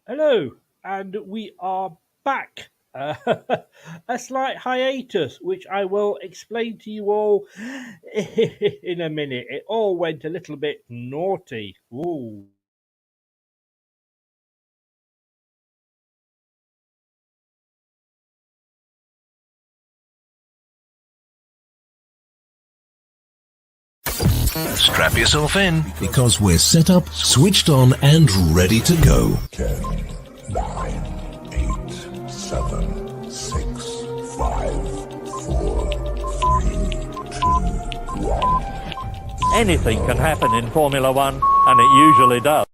Hello, and we are back. A slight hiatus, which I will explain to you all in a minute. It all went a little bit naughty. Ooh. Strap yourself in, because we're set up, switched on, and ready to go. 10, 9, 8, 7, 6, 5, 4, 3, 2, 1. Anything can happen in Formula One, and it usually does.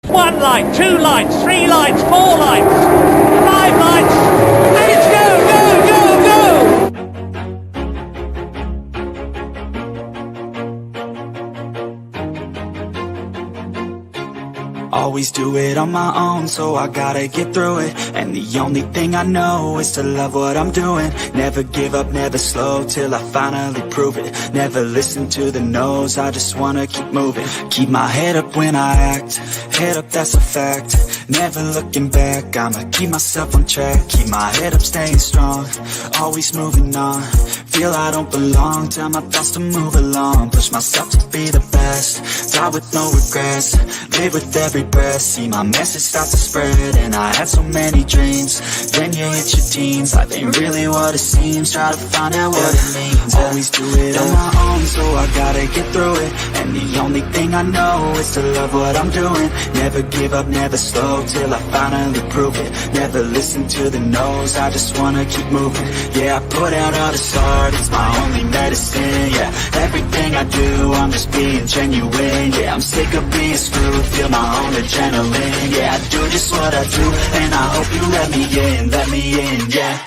1 light, 2 lights, 3 lights, 4 lights, 5 lights, and it's go, go, go, go! Always do it on my own, so I gotta get through it. And the only thing I know is to love what I'm doing. Never give up, never slow, till I finally prove it. Never listen to the no's, I just wanna keep moving. Keep my head up when I act, head up, that's a fact. Never looking back, I'ma keep myself on track. Keep my head up, staying strong, always moving on. Feel I don't belong, tell my thoughts to move along. Push myself to be the best, die with no regrets. Live with every breath, see my message start to spread. And I had so many dreams, then you hit your teens. Life ain't really what it seems, try to find out what it means. Always do it on my own, so I gotta get through it. And the only thing I know is to love what I'm doing. Never give up, never slow, till I finally prove it. Never listen to the no's, I just wanna keep moving. Yeah, I put out all this art, it's my only medicine. Yeah, everything I do, I'm just being genuine. Yeah, I'm sick of being screwed, feel my own adrenaline. Yeah, I do just what I do, and I hope you let me in, yeah.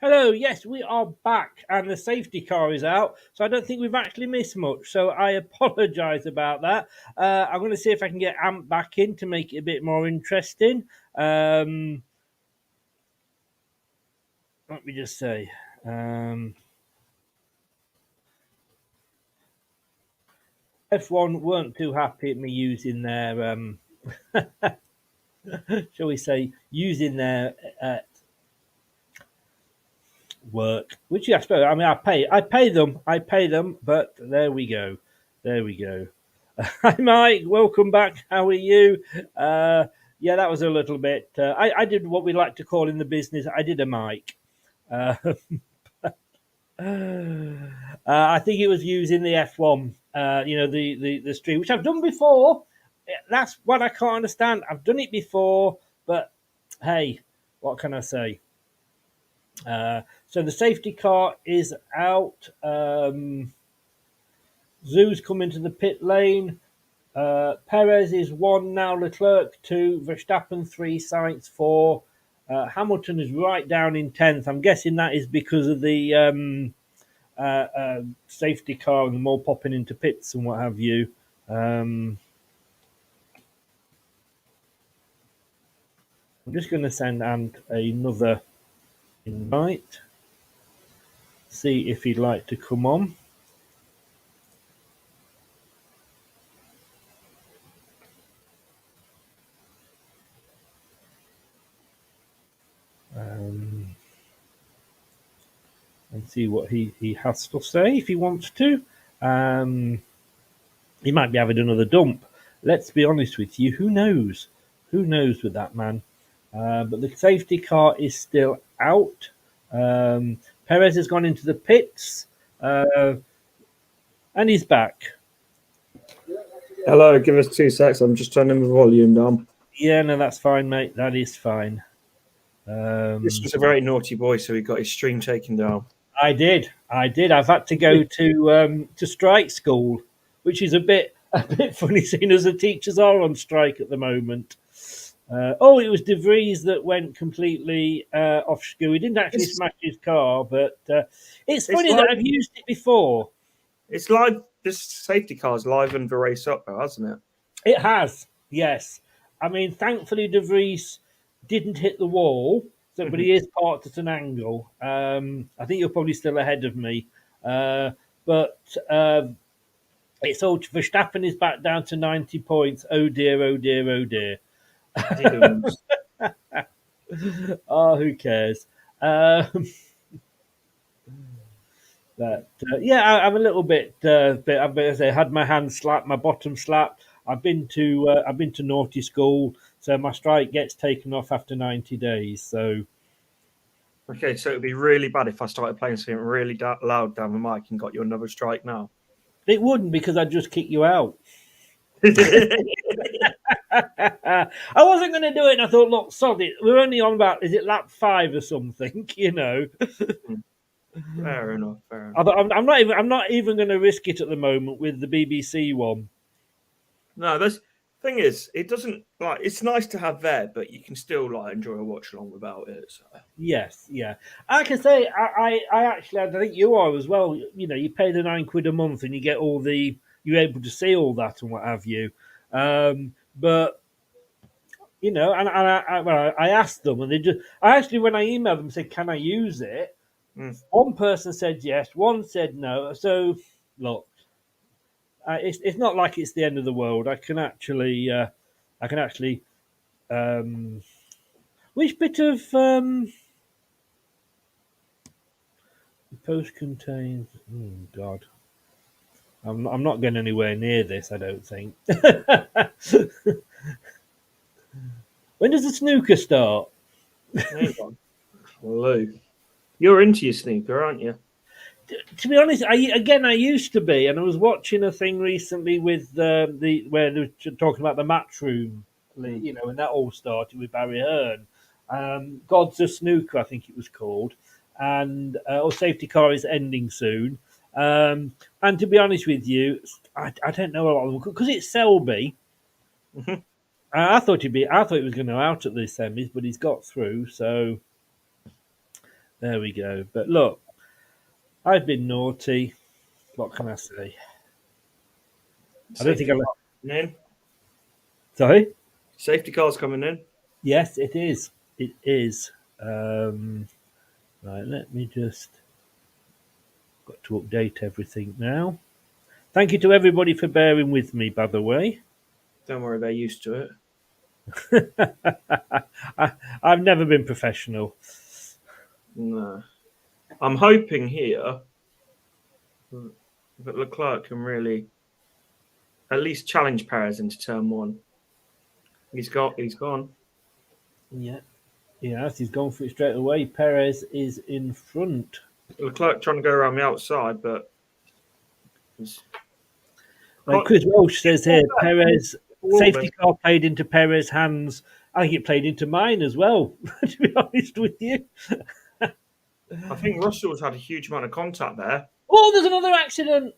Hello, yes, we are back, and the safety car is out, so I don't think we've actually missed much, so I apologise about that. I'm going to see if I can get Amp back in to make it a bit more interesting. Let me just say... F1 weren't too happy at me using their, shall we say, using their work, which I suppose, I mean, I pay them, but there we go. Hi, Mike, welcome back. How are you? Yeah, that was a little bit, I did what we like to call in the business, I did a mic. I think it was using the F1, the stream, which I've done before. That's what I can't understand. I've done it before, but hey, what can I say? So the safety car is out. Zoo's coming to the pit lane. Perez is 1 now, Leclerc 2, Verstappen 3, Sainz 4. Hamilton is right down in 10th. I'm guessing that is because of the safety car and them all popping into pits and what have you. I'm just going to send Ant another invite, see if he'd like to come on. And see what he has to say if he wants to. He might be having another dump. Let's be honest with you. Who knows? Who knows with that man? But the safety car is still out. Perez has gone into the pits. And he's back. Hello, give us 2 secs. I'm just turning the volume down. Yeah, no, that's fine, mate. That is fine. This was a very naughty boy, so he got his stream taken down. I did. I've had to go to strike school, which is a bit funny, seeing as the teachers are on strike at the moment. It was De Vries that went completely off school. He didn't actually smash his car, but it's funny that I've used it before. It's live. This safety car's livened the race up, though, hasn't it? It has, yes. I mean, thankfully, De Vries didn't hit the wall, but he is parked at an angle. I think you're probably still ahead of me. But it's all Verstappen is back down to 90 points. Oh dear, oh dear, oh dear. Oh, who cares? But I'm a little bit. As I had my hand slapped, my bottom slapped. I've been to naughty school, so my strike gets taken off after 90 days. So Okay, so it'd be really bad if I started playing something really loud down the mic and got you another strike now. it wouldn't, because I'd just kick you out. I wasn't going to do it, and I thought, look, sod it. We're only on about, is it lap 5 or something? Fair enough. I'm not even going to risk it at the moment with the BBC one. No, the thing is, it doesn't it's nice to have there, but you can still enjoy a watch along without it. So. Yes, yeah. I can say I actually, I think you are as well. You pay the £9 a month and you get you're able to see all that and what have you. But and I asked them, and when I emailed them, said, "Can I use it?" One person said yes, one said no. So look, it's not like it's the end of the world. I can actually. Which bit of the post contains? Oh God, I'm not going anywhere near this. I don't think. When does the snooker start? Hello. You're into your snooker, aren't you? To be honest, I used to be, and I was watching a thing recently with where they were talking about the Matchroom, and that all started with Barry Hearn. Gods of Snooker, I think it was called, and Safety Car is ending soon. And to be honest with you, I don't know a lot of them because it's Selby. Mm-hmm. I thought it was going to go out at the semis, but he's got through. So there we go. But look, I've been naughty. What can I say? I don't think I'm in. Sorry? Safety car's coming in. Yes, it is. It is. Right, let me just got to update everything now. Thank you to everybody for bearing with me, by the way. Don't worry, they're used to it. I've never been professional. No. I'm hoping here that Leclerc can really at least challenge Perez into turn 1. He's gone. Yeah. Yes, he's gone for it straight away. Perez is in front. Leclerc trying to go around the outside, but Chris Welsh says here, Perez safety car played into Perez's hands. I think it played into mine as well, to be honest with you. I think Russell's had a huge amount of contact there. Oh, there's another accident.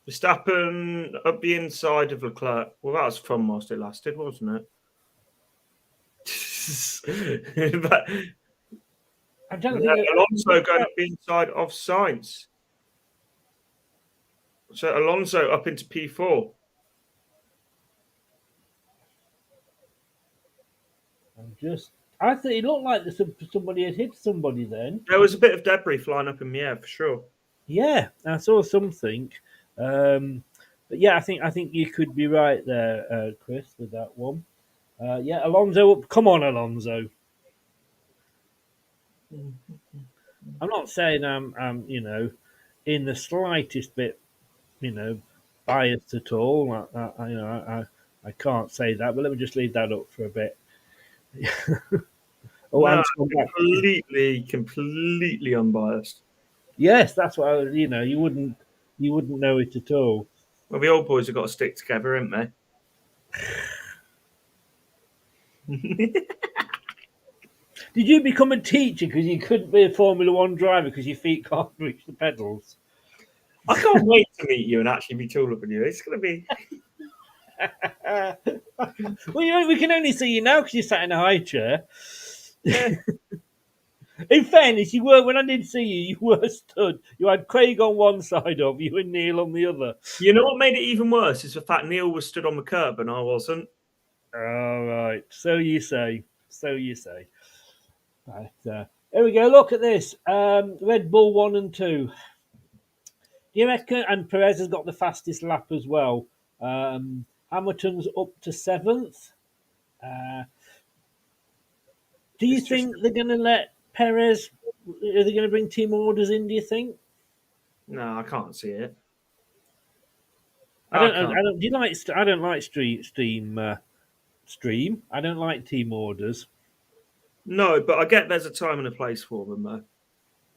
Verstappen up the inside of Leclerc. Well, that was fun whilst it lasted, wasn't it? But I don't think Alonso going up the inside of Sainz. So Alonso up into P4. I think it looked like somebody had hit somebody then. There was a bit of debris flying up in the air for sure. Yeah, I saw something. But yeah, I think you could be right there, Chris, with that one. Yeah, Alonso up. Come on, Alonso. I'm not saying I'm in the slightest bit, biased at all. I can't say that, but let me just leave that up for a bit. Completely unbiased. Yes, that's what you wouldn't know it at all. Well, the old boys have got to stick together, haven't they? Did you become a teacher because you couldn't be a Formula One driver because your feet can't reach the pedals? I can't wait to meet you and actually be taller than you. It's going to be. Well, we can only see you now because you're sat in a high chair. Yeah. In fairness, you were, when I did see you, you were stood. You had Craig on one side of you and Neil on the other. You know what made it even worse is the fact Neil was stood on the curb and I wasn't. All right. So you say. But Here we go. Look at this. Red Bull 1 and 2. Do you reckon? And Perez has got the fastest lap as well. Hamilton's up to 7th. Do you think they're going to let Perez? Are they going to bring team orders in? Do you think? No, I can't see it. I don't. Do you like? I don't like stream. I don't like team orders. No, but I get there's a time and a place for them, though.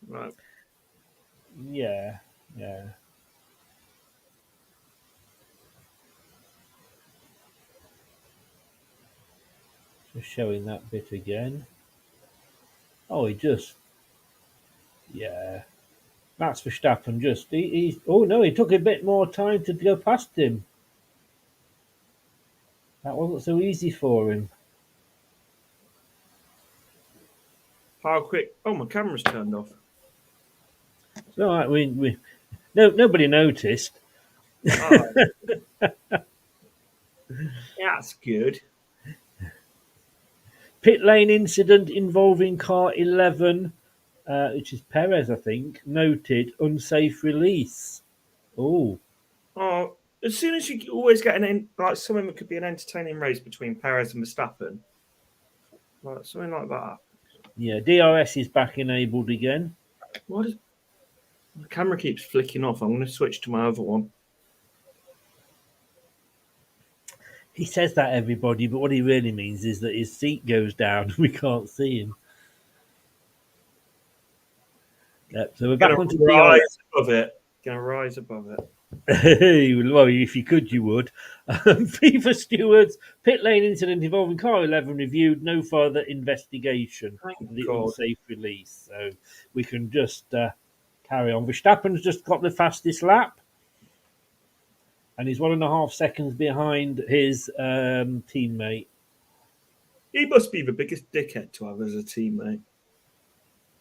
Right. Yeah. Just showing that bit again. Oh, that's Verstappen. He took a bit more time to go past him. That wasn't so easy for him. How quick? Oh, my camera's turned off. It's all right. Nobody noticed. Oh. That's good. Pit lane incident involving car 11, which is Perez, I think, noted unsafe release. Oh, as soon as you always get something that could be an entertaining race between Perez and Verstappen, like something like that. Yeah, DRS is back enabled again. The camera keeps flicking off. I'm going to switch to my other one. He says that, everybody, but what he really means is that his seat goes down and we can't see him. Yep, so we're back onto DRS. Going to rise above it. Well, if you could, you would. FIFA stewards, pit lane incident involving car 11 reviewed, no further investigation of the unsafe release. So we can just carry on. Verstappen's just got the fastest lap, and he's 1.5 seconds behind his teammate. He must be the biggest dickhead to have as a teammate.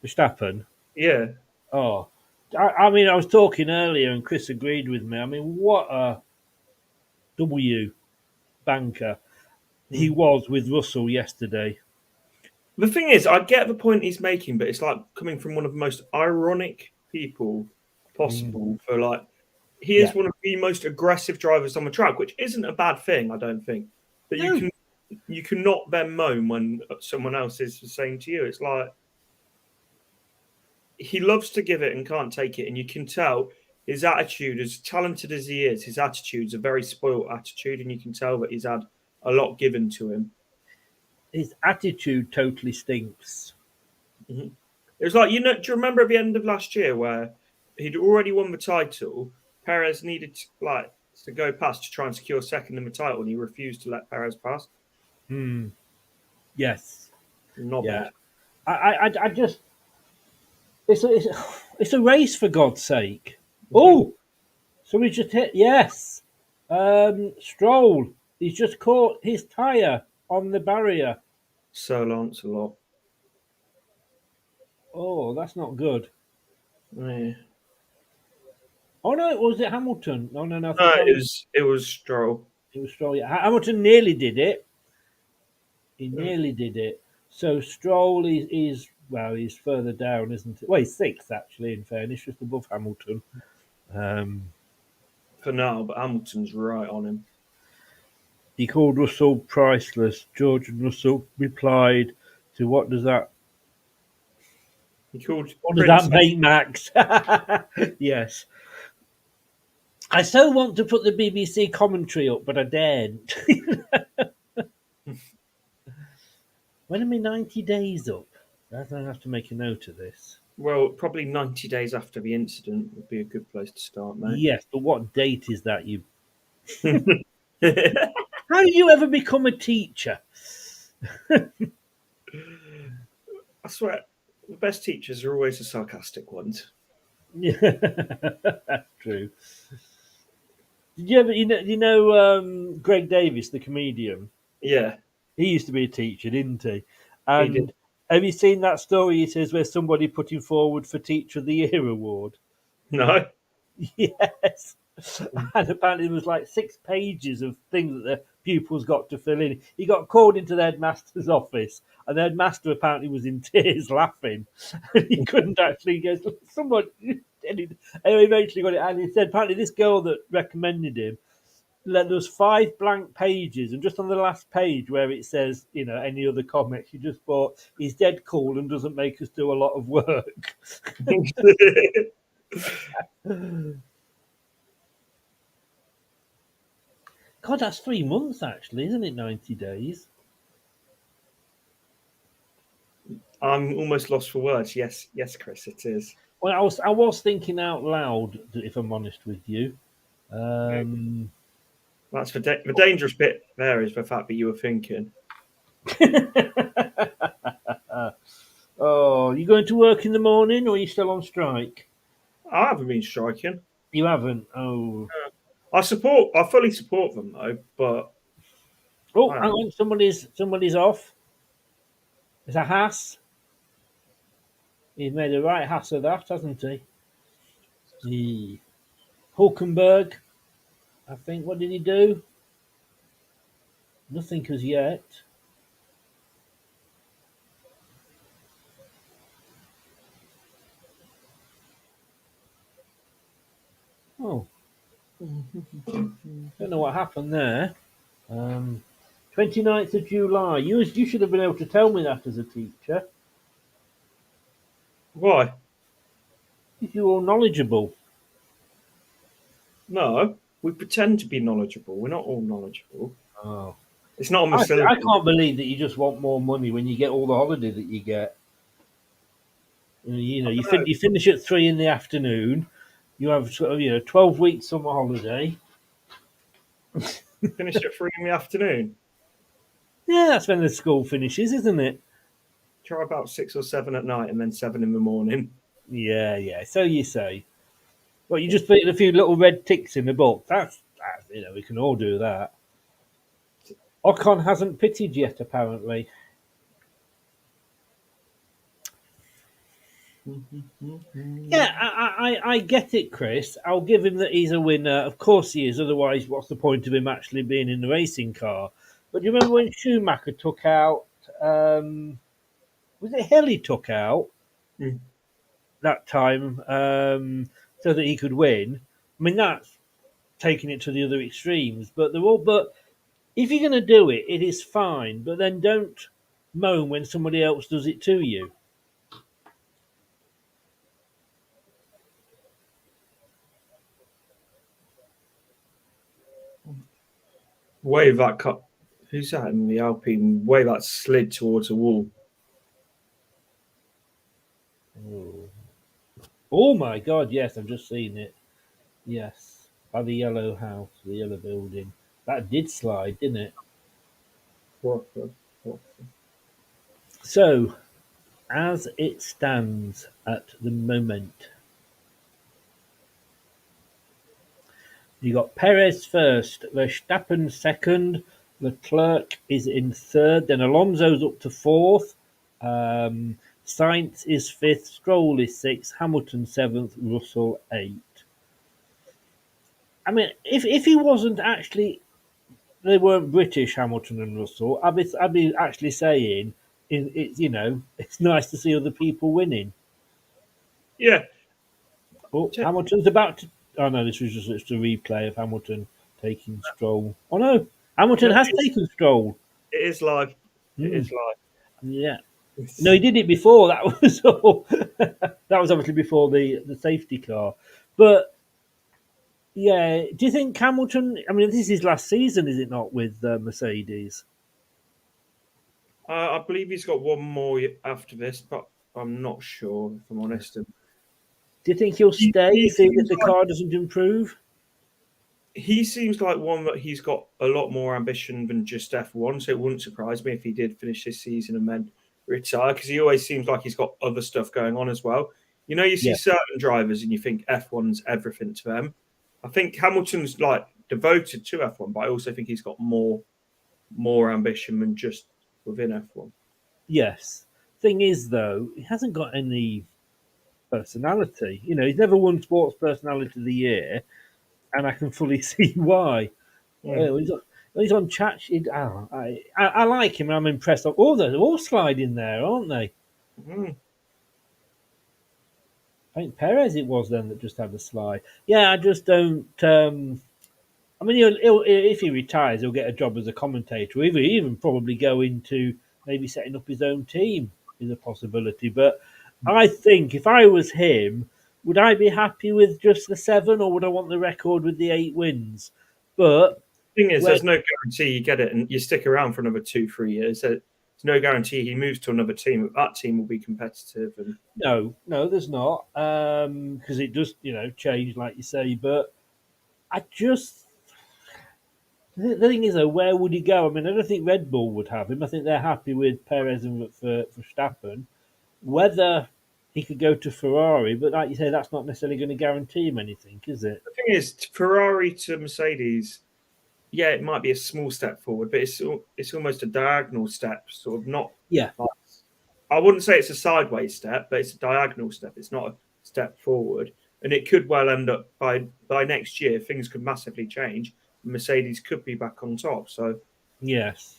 Verstappen? Yeah. Oh. I mean, I was talking earlier and Chris agreed with me. I mean, what a W banker he was with Russell yesterday. The thing is, I get the point he's making, but it's like coming from one of the most ironic people possible for like, he is one of the most aggressive drivers on the track, which isn't a bad thing, I don't think. But you cannot then moan when someone else is the same to you. It's like, he loves to give it and can't take it. And you can tell his attitude, as talented as he is, his attitude's a very spoilt attitude. And you can tell that he's had a lot given to him. His attitude totally stinks. Mm-hmm. It was like, do you remember at the end of last year where he'd already won the title? Perez needed to go past to try and secure second in the title, and he refused to let Perez pass. Yes. Not bad. I just... It's a race, for God's sake. Oh, so we just hit, yes. Stroll, he's just caught his tyre on the barrier. Sir Lancelot. Oh, that's not good. Yeah. Oh no, was it Hamilton? No, it was Stroll. It was Stroll. Yeah. Hamilton nearly did it. Nearly did it. So Stroll is he's further down, isn't it? Well, he's 6th actually. In fairness, just above Hamilton. For now, but Hamilton's right on him. He called Russell priceless. George Russell replied to what does that make, Max? Yes. I so want to put the BBC commentary up, but I daren't. When are my 90 days up? I have to make a note of this. Well, probably 90 days after the incident would be a good place to start, mate. Yes, but what date is that? You? How did you ever become a teacher? I swear, the best teachers are always the sarcastic ones. Yeah, that's true. Did you ever, you know Greg Davis, the comedian? Yeah. He used to be a teacher, didn't he? And he did. Have you seen that story he says where somebody put him forward for Teacher of the Year award? No. Yes. And apparently there was like 6 pages of things that pupils got to fill in. He got called into the headmaster's office, and the headmaster apparently was in tears laughing. And he couldn't actually get someone. And he eventually got it. And he said apparently this girl that recommended him, there was 5 blank pages, and just on the last page where it says, any other comments, you just thought he's dead cool and doesn't make us do a lot of work. God, that's 3 months actually, isn't it? 90 days. I'm almost lost for words. Yes, Chris, it is. Well, I was thinking out loud, if I'm honest with you. That's the dangerous bit. There is the fact that you were thinking. Oh, you going to work in the morning, or are you still on strike? I haven't been striking. You haven't? Oh. I fully support them though, but hang on, somebody's off. It's a Haas. He's made a right Haas of that, hasn't he? The Hulkenberg, I think. What did he do? Nothing as yet. Oh. Don't know what happened there. 29th of July. You should have been able to tell me that as a teacher. Why? If you're all knowledgeable. No, we pretend to be knowledgeable. We're not all knowledgeable. Oh. It's not on the syllabus. I can't believe that you just want more money when you get all the holiday that you get. You finish at 3 in the afternoon. You have 12 weeks summer holiday. Finish at 3 in the afternoon. Yeah, that's when the school finishes, isn't it? Try about 6 or 7 at night, and then 7 in the morning. Yeah. So you say. Well, you just put a few little red ticks in the book. That's we can all do that. Ocon hasn't pitted yet, apparently. Yeah, I get it, Chris. I'll give him that he's a winner. Of course he is. Otherwise, what's the point of him actually being in the racing car? But do you remember when Schumacher took out... was it Hill he took out that time so that he could win? I mean, that's taking it to the other extremes. But if you're going to do it, it is fine. But then don't moan when somebody else does it to you. Wave that cut. Who's that in the Alpine? Wave that slid towards a wall. Oh my God! Yes, I've just seen it. Yes, by the yellow house, the yellow building. That did slide, didn't it? Watford. So, as it stands at the moment, you got Perez first, Verstappen second, Leclerc is in third, then Alonso's up to fourth, Sainz is fifth, Stroll is sixth, Hamilton seventh, Russell eighth. I mean, if he wasn't actually, they weren't British, Hamilton and Russell, I'd be actually saying, it's nice to see other people winning. Yeah. Oh, Hamilton's about to... Oh, no, this was just a replay of Hamilton taking Stroll. Oh, no, Hamilton has taken Stroll. It is live. It is live. Yeah. No, he did it before. That was all. That was obviously before the safety car. But, yeah, do you think Hamilton... I mean, this is his last season, is it not, with Mercedes? I believe he's got one more after this, but I'm not sure, if I'm honest. Do you think he'll stay if the car doesn't improve? He seems like one that he's got a lot more ambition than just F1, so it wouldn't surprise me if he did finish this season and then retire, because he always seems like he's got other stuff going on as well. You see certain drivers and you think F1's everything to them. I think Hamilton's devoted to F1, but I also think he's got more ambition than just within F1. Yes. Thing is, though, he hasn't got any personality. He's never won Sports Personality of the Year, and I can fully see why. He's on chat. I like him. And I'm impressed. Oh, they're all sliding there, aren't they? Mm. I think Perez it was then that just had a slide. Yeah, I just don't. I mean, if he retires, he'll get a job as a commentator. He'll even probably go into maybe setting up his own team is a possibility. But I think if I was him, would I be happy with just the 7, or would I want the record with the 8 wins? But Thing is, where, there's no guarantee you get it and you stick around for another 2-3 years. There's no guarantee he moves to another team. That team will be competitive. And no, there's not, because it does, change like you say. But I just the thing is, though, where would he go? I mean, I don't think Red Bull would have him. I think they're happy with Perez and for Verstappen. Whether he could go to Ferrari, but like you say, that's not necessarily going to guarantee him anything, is it? the thing is, Ferrari to Mercedes, yeah, it might be a small step forward, but it's almost a diagonal step, sort of not. Yeah. Like, I wouldn't say it's a sideways step, but it's a diagonal step. It's not a step forward, and it could well end up by next year. Things could massively change. Mercedes could be back on top. So Yes.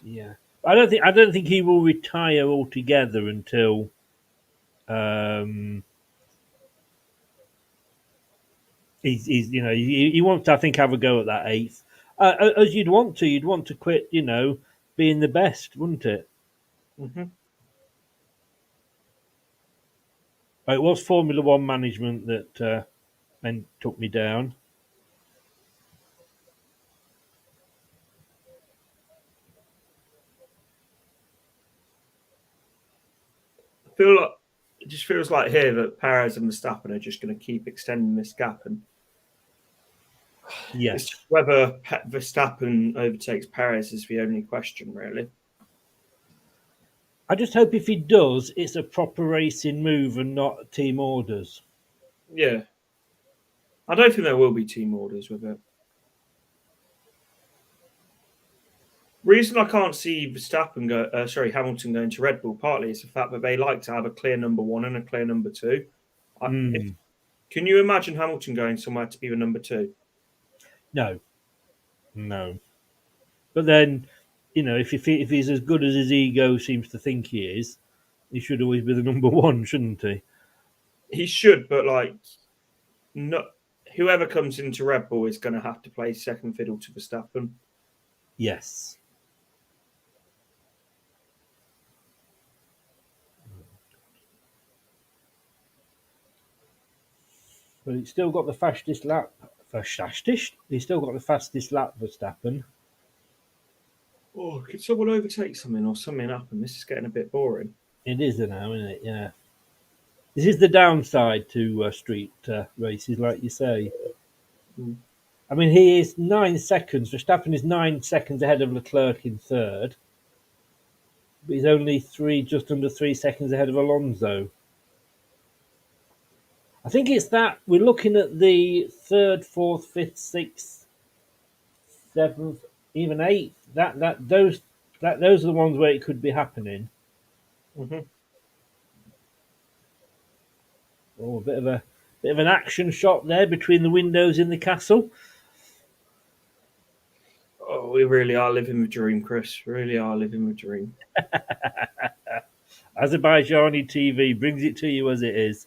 Yeah. I don't think he will retire altogether until he's he wants to, I think, have a go at that 8th. As you'd want to quit, being the best, wouldn't it? mhm. It was Formula One management that then took me down. It just feels like here that Perez and Verstappen are just going to keep extending this gap, and Yes. it's whether Verstappen overtakes Perez is the only question, really. I just hope if he does, it's a proper racing move and not team orders. Yeah, I don't think there will be team orders with it. Reason I can't see Hamilton going to Red Bull partly is the fact that they like to have a clear number 1 and a clear number 2. Can you imagine Hamilton going somewhere to be the number 2? No. But then, if he's as good as his ego seems to think he is, he should always be the number 1, shouldn't he? He should, but whoever comes into Red Bull is going to have to play second fiddle to Verstappen. Yes. But he's still got the fastest lap. He's still got the fastest lap, Verstappen. Oh, could someone overtake something or something happen? This is getting a bit boring. It is now, isn't it? Yeah. This is the downside to street races, like you say. I mean, he is 9 seconds. Verstappen is 9 seconds ahead of Leclerc in third. But he's only just under 3 seconds ahead of Alonso. I think it's that we're looking at the 3rd, 4th, 5th, 6th, 7th, even 8th. Those are the ones where it could be happening. Mm-hmm. Oh, a bit of an action shot there between the windows in the castle. Oh, we really are living the dream, Chris. Really are living the dream. Azerbaijani TV brings it to you as it is.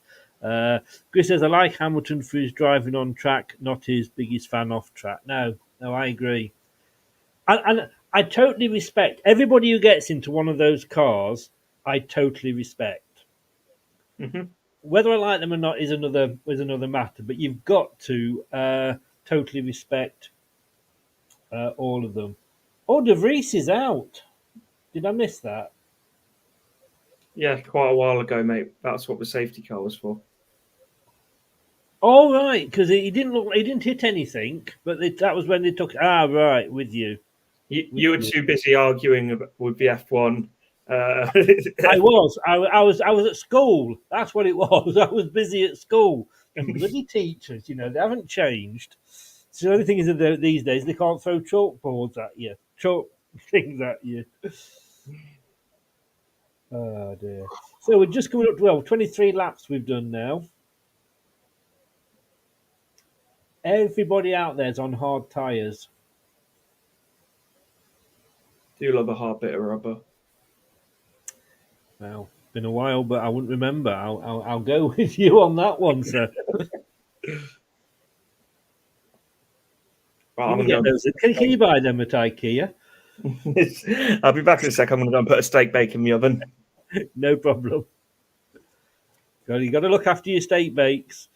Chris says, I like Hamilton for his driving on track, not his biggest fan off track. No, I agree. And I totally respect everybody who gets into one of those cars. I totally respect. Mm-hmm. Whether I like them or not is another matter. But you've got to totally respect all of them. Oh, De Vries is out. Did I miss that? Yeah, quite a while ago, mate. That's what the safety car was for. Oh, right, because he didn't hit anything, but that was when they took. Right, with you. You were too busy arguing with the F1. I was at school. That's what it was. I was busy at school. And bloody teachers, they haven't changed. So the only thing is that these days they can't throw chalkboards at you, chalk things at you. Oh dear. So we're just coming up to 23 laps we've done now. Everybody out there's on hard tyres. Do love a hard bit of rubber. Well, been a while, but I wouldn't remember. I'll go with you on that one, sir. Right, You can get those. Can you buy them at IKEA? I'll be back in a sec. I'm going to go and put a steak bake in the oven. No problem. You got to look after your steak bakes.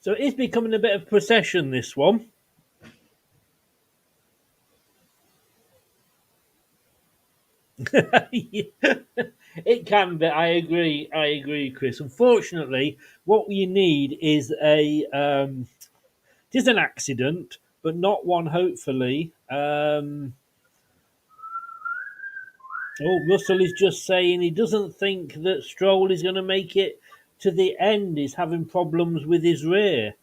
So it is becoming a bit of a procession, this one. It can be. I agree, Chris. Unfortunately, what you need is it is an accident, but not one, hopefully. Russell is just saying he doesn't think that Stroll is going to make it to the end. He's having problems with his rear,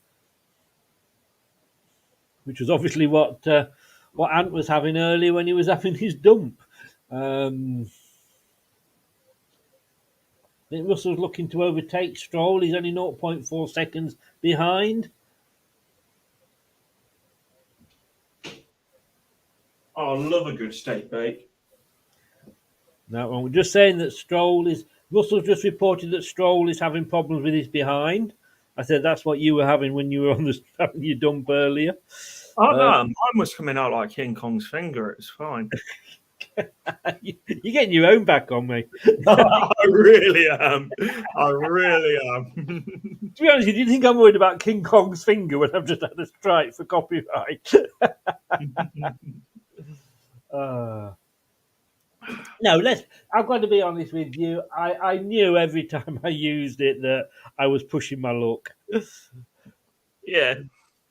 which was obviously what Ant was having earlier when he was having his dump. I think Russell's looking to overtake Stroll. He's only 0.4 seconds behind. Oh, I love a good steak bake. No, we're just saying that Russell's just reported that Stroll is having problems with his behind. I said that's what you were having when you were having your dump earlier. Oh, no, mine was coming out like King Kong's finger. It's fine. You're getting your own back on me. I really am. To be honest, do you think I'm worried about King Kong's finger when I've just had a strike for copyright? No, I've got to be honest with you. I knew every time I used it that I was pushing my luck. Yeah.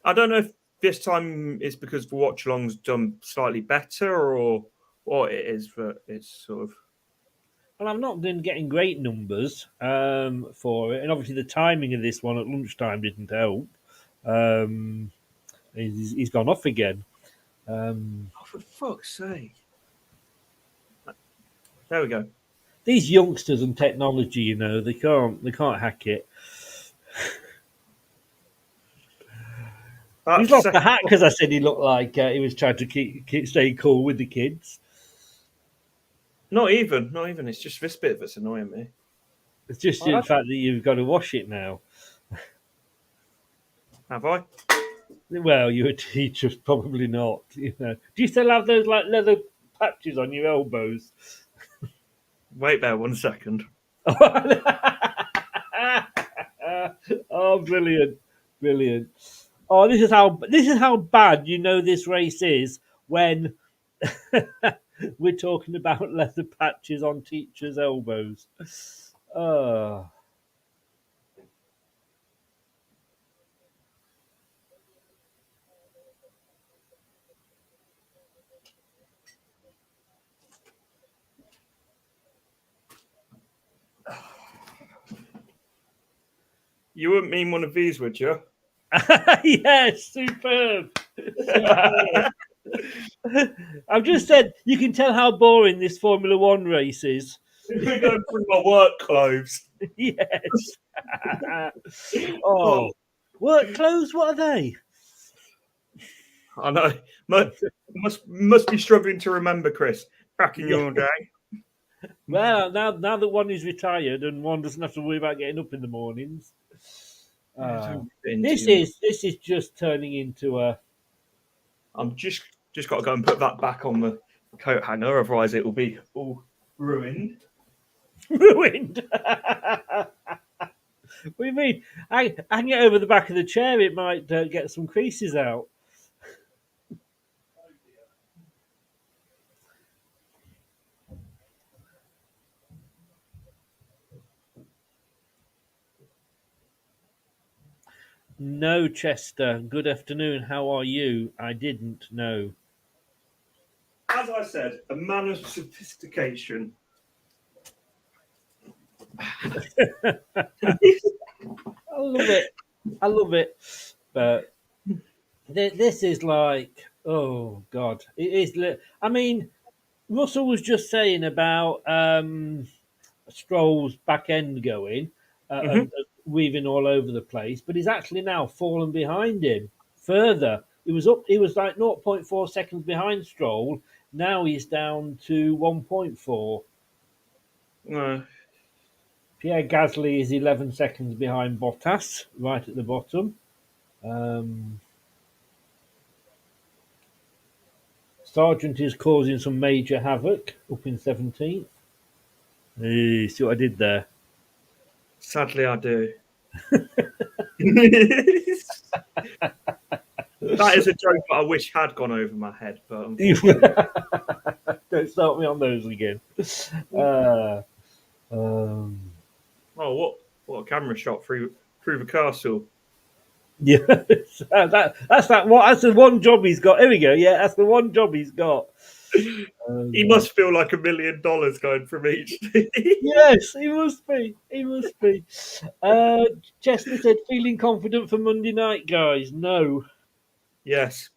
I don't know if this time is because the Watchalong's done slightly better or what it is, but it's sort of... Well, I've not been getting great numbers for it, and obviously the timing of this one at lunchtime didn't help. He's gone off again. Oh, for fuck's sake. There we go. These youngsters and technology, they can't hack it. He's lost the hat because I said he looked like he was trying to keep stay cool with the kids. Not even. It's just this bit that's annoying me. It's just the fact that you've got to wash it now. Have I? Well, you're a teacher, probably not. Do you still have those like leather patches on your elbows? Wait there 1 second. Oh, brilliant. Oh, this is how bad this race is when we're talking about leather patches on teachers' elbows. Oh. You wouldn't mean one of these, would you? Yes, superb. I've just said you can tell how boring this Formula One race is. We're going through my work clothes. Yes. Work clothes? What are they? I know. Must be struggling to remember, Chris. Back in your day. Well, now that one is retired and one doesn't have to worry about getting up in the mornings. This is just turning into a... I'm just got to go and put that back on the coat hanger, otherwise it will be all ruined. Ruined? What do you mean? Hang it over the back of the chair, it might get some creases out. No, Chester. Good afternoon. How are you? I didn't know. As I said, a man of sophistication. I love it. But this is like, oh God, it is. I mean, Russell was just saying about Stroll's back end going. weaving all over the place, but he's actually now fallen behind him further. He was up. He was like 0.4 seconds behind Stroll. Now he's down to 1.4. Pierre Gasly is 11 seconds behind Bottas, right at the bottom. Sargent is causing some major havoc up in 17th. Hey, see what I did there? Sadly, I do. That is a joke that I wish had gone over my head, but unfortunately. Don't start me on those again. Oh, what a camera shot through the castle. Yeah, that's the one job he's got. Here we go. Yeah, that's the one job he's got. He must feel like $1 million going from each. Yes, he must be. He must be. Chester said, feeling confident for Monday night, guys. No. Yes.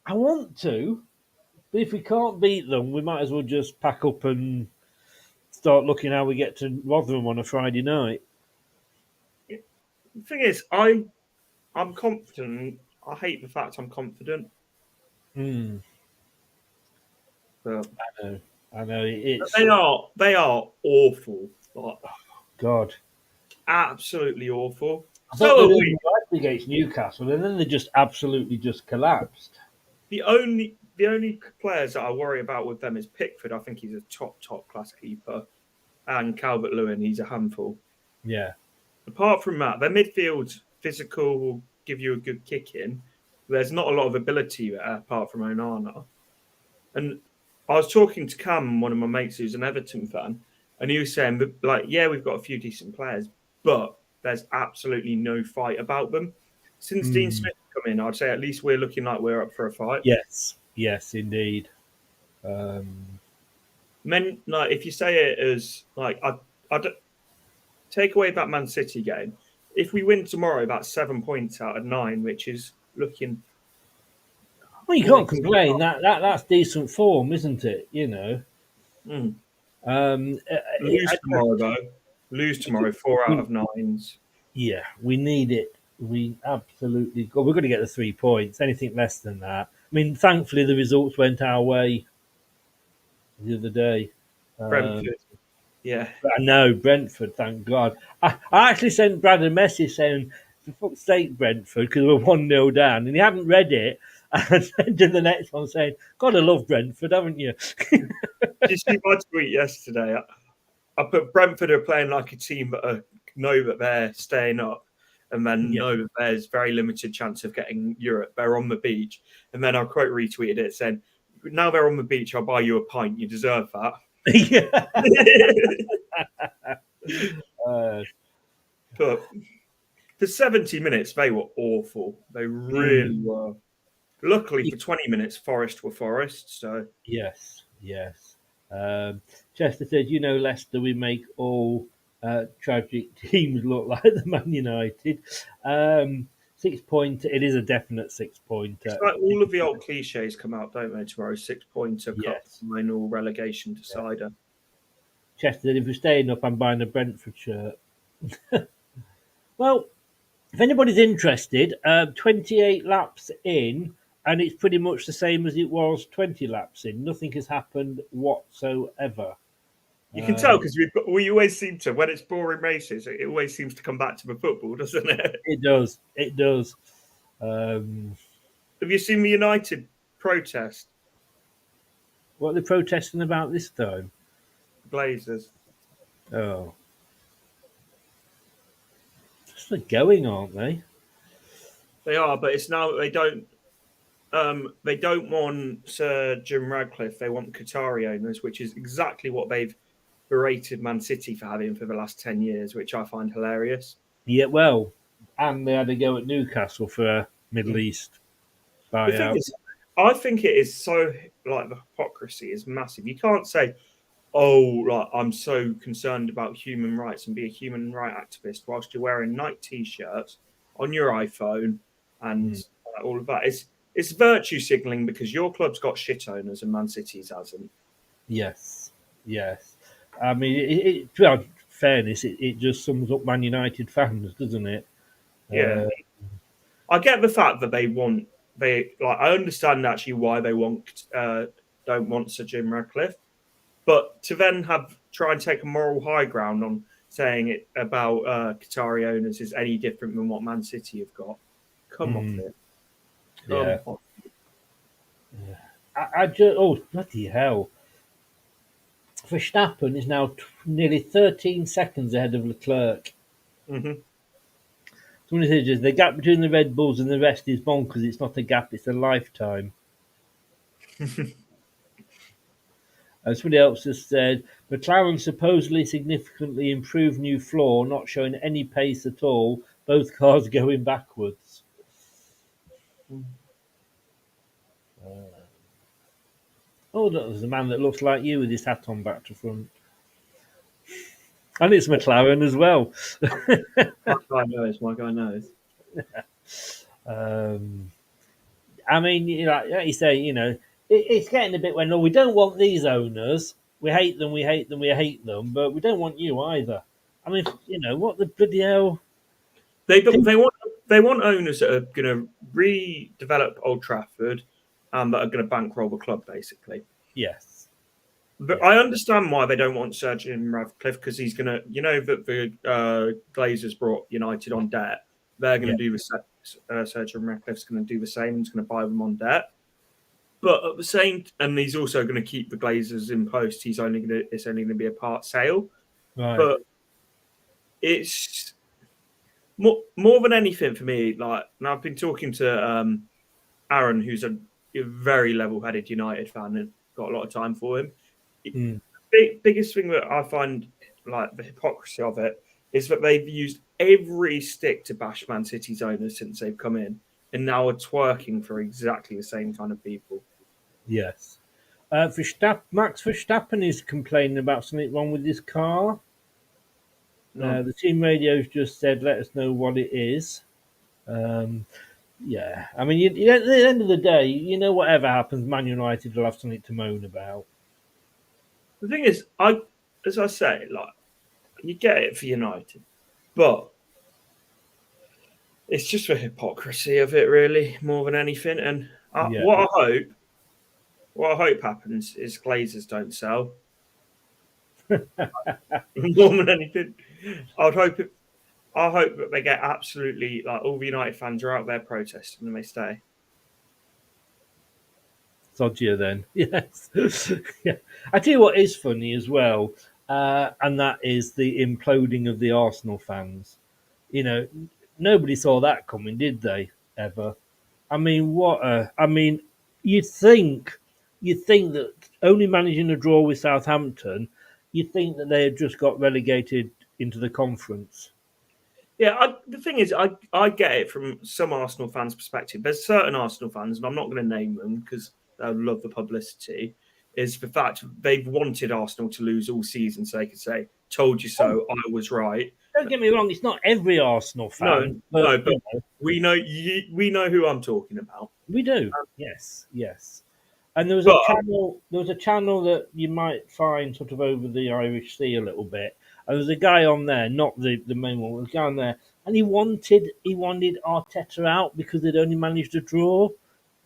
I want to, but if we can't beat them, we might as well just pack up and start looking how we get to Rotherham on a Friday night. The thing is, I'm confident. I hate the fact I'm confident. But I know. It's they are awful. Like, God, absolutely awful. So we against Newcastle, and then they just absolutely just collapsed. The only players that I worry about with them is Pickford. I think he's a top class keeper, and Calvert-Lewin. He's a handful. Yeah. Apart from that, their midfield's physical, will give you a good kick in. There's not a lot of ability there apart from Onana. And I was talking to Cam, one of my mates who's an Everton fan, and he was saying, like, yeah, we've got a few decent players, but there's absolutely no fight about them. Since Dean Smith come in, I'd say at least we're looking like we're up for a fight. Yes, indeed. Like, if you say it as like, I take away that Man City game. If we win tomorrow, that's 7 points out of 9, which is looking. Well, you can't complain. That's decent form, isn't it? You know. Lose tomorrow, though. Lose tomorrow, 4 out of 9s. Yeah, we need it. We absolutely. We're going to get the 3 points. Anything less than that. I mean, thankfully, the results went our way the other day. Brentford. Yeah. I know, Brentford, thank God. I actually sent Brad a message saying, for fuck's sake, Brentford, because we're 1-0 down, and he hadn't read it. And sent him the next one saying, God, I love Brentford, haven't you? Did you see my tweet yesterday? I put Brentford are playing like a team that know that they're staying up, and then know that there's very limited chance of getting Europe. They're on the beach. And then I quote retweeted it saying, now they're on the beach, I'll buy you a pint. You deserve that. But for 70 minutes, they were awful. They really were. Luckily, for 20 minutes, Forest were Forest. So yes. Chester said, Leicester, we make all tragic teams look like the Man United. 6 point. It is a definite 6 pointer. It's like all of the old cliches come out, don't they? Tomorrow, 6 pointer, cup final, relegation decider. Chester said, if we're staying up, I'm buying a Brentford shirt. Well, if anybody's interested, 28 laps in, and it's pretty much the same as it was 20 laps in. Nothing has happened whatsoever. You can tell because we always seem to, when it's boring races, it always seems to come back to the football, doesn't it? It does. Have you seen the United protest? What are they protesting about this time? Glazers. Oh. Just they're going, aren't they? They are, but it's now they don't want Sir Jim Radcliffe. They want Qatari owners, which is exactly what they've berated Man City for having for the last 10 years, which I find hilarious. Yeah, well, and they had a go at Newcastle for a Middle East buyout. I think it is so, like, the hypocrisy is massive. You can't say, I'm so concerned about human rights and be a human rights activist whilst you're wearing Nike T-shirts on your iPhone and all of that. It's virtue signalling because your club's got shit owners and Man City's hasn't. Yes. I mean, fairness, it just sums up Man United fans, doesn't it? Yeah. I get the fact that I understand actually why they don't want Sir Jim Ratcliffe, but to then try and take a moral high ground on saying it about Qatari owners is any different than what Man City have got. Come off it. Come off. I just, oh, bloody hell. Verstappen is now nearly 13 seconds ahead of Leclerc. Mm-hmm. Someone says the gap between the Red Bulls and the rest is bonkers. It's not a gap, it's a lifetime. And somebody else has said McLaren supposedly significantly improved new floor, not showing any pace at all. Both cars going backwards. Oh, there's a man that looks like you with his hat on back to front. And it's McLaren as well. My guy knows. I mean, like you say, it's getting a bit when, we don't want these owners. We hate them, we hate them, we hate them, but we don't want you either. I mean, what the bloody hell? They want owners that are going to redevelop Old Trafford and that are going to bankroll the club, basically. Yes. But I understand why they don't want Sir Jim Ratcliffe, because he's going to, that the Glazers brought United on debt. They're going to do the same. Sir Jim Ratcliffe's going to do the same. He's going to buy them on debt. But at the same, and he's also going to keep the Glazers in post. It's only going to be a part sale. Right. But it's more than anything for me. Like, and I've been talking to Aaron, who's a very level-headed United fan, and got a lot of time for him. Biggest thing that I find, like, the hypocrisy of it is that they've used every stick to bash Man City's owners since they've come in, and now are twerking for exactly the same kind of people. Yes. Max Verstappen is complaining about something wrong with his car. The team radio's just said, let us know what it is. Yeah. I mean, at the end of the day, whatever happens, Man United will have something to moan about. The thing is, as I say, like, you get it for United, but it's just the hypocrisy of it, really, more than anything. And what I hope happens is Glazers don't sell. More than anything, I hope that they get absolutely, like, all the United fans are out there protesting and they stay. Sodgier then, yes. Yeah. I tell you what is funny as well, and that is the imploding of the Arsenal fans. Nobody saw that coming, did they? Ever? I mean, you'd think that only managing a draw with Southampton, you'd think that they had just got relegated into the conference. Yeah, the thing is, I get it from some Arsenal fans' perspective. There's certain Arsenal fans, and I'm not going to name them because I love the publicity, is the fact they've wanted Arsenal to lose all season so they could say, told you so, I was right. Don't get me wrong, it's not every Arsenal fan. But we know who I'm talking about. We do, yes. And there was a channel that you might find sort of over the Irish Sea a little bit. And there was a guy on there, not the main one, there was a guy on there, and he wanted Arteta out because they'd only managed a draw.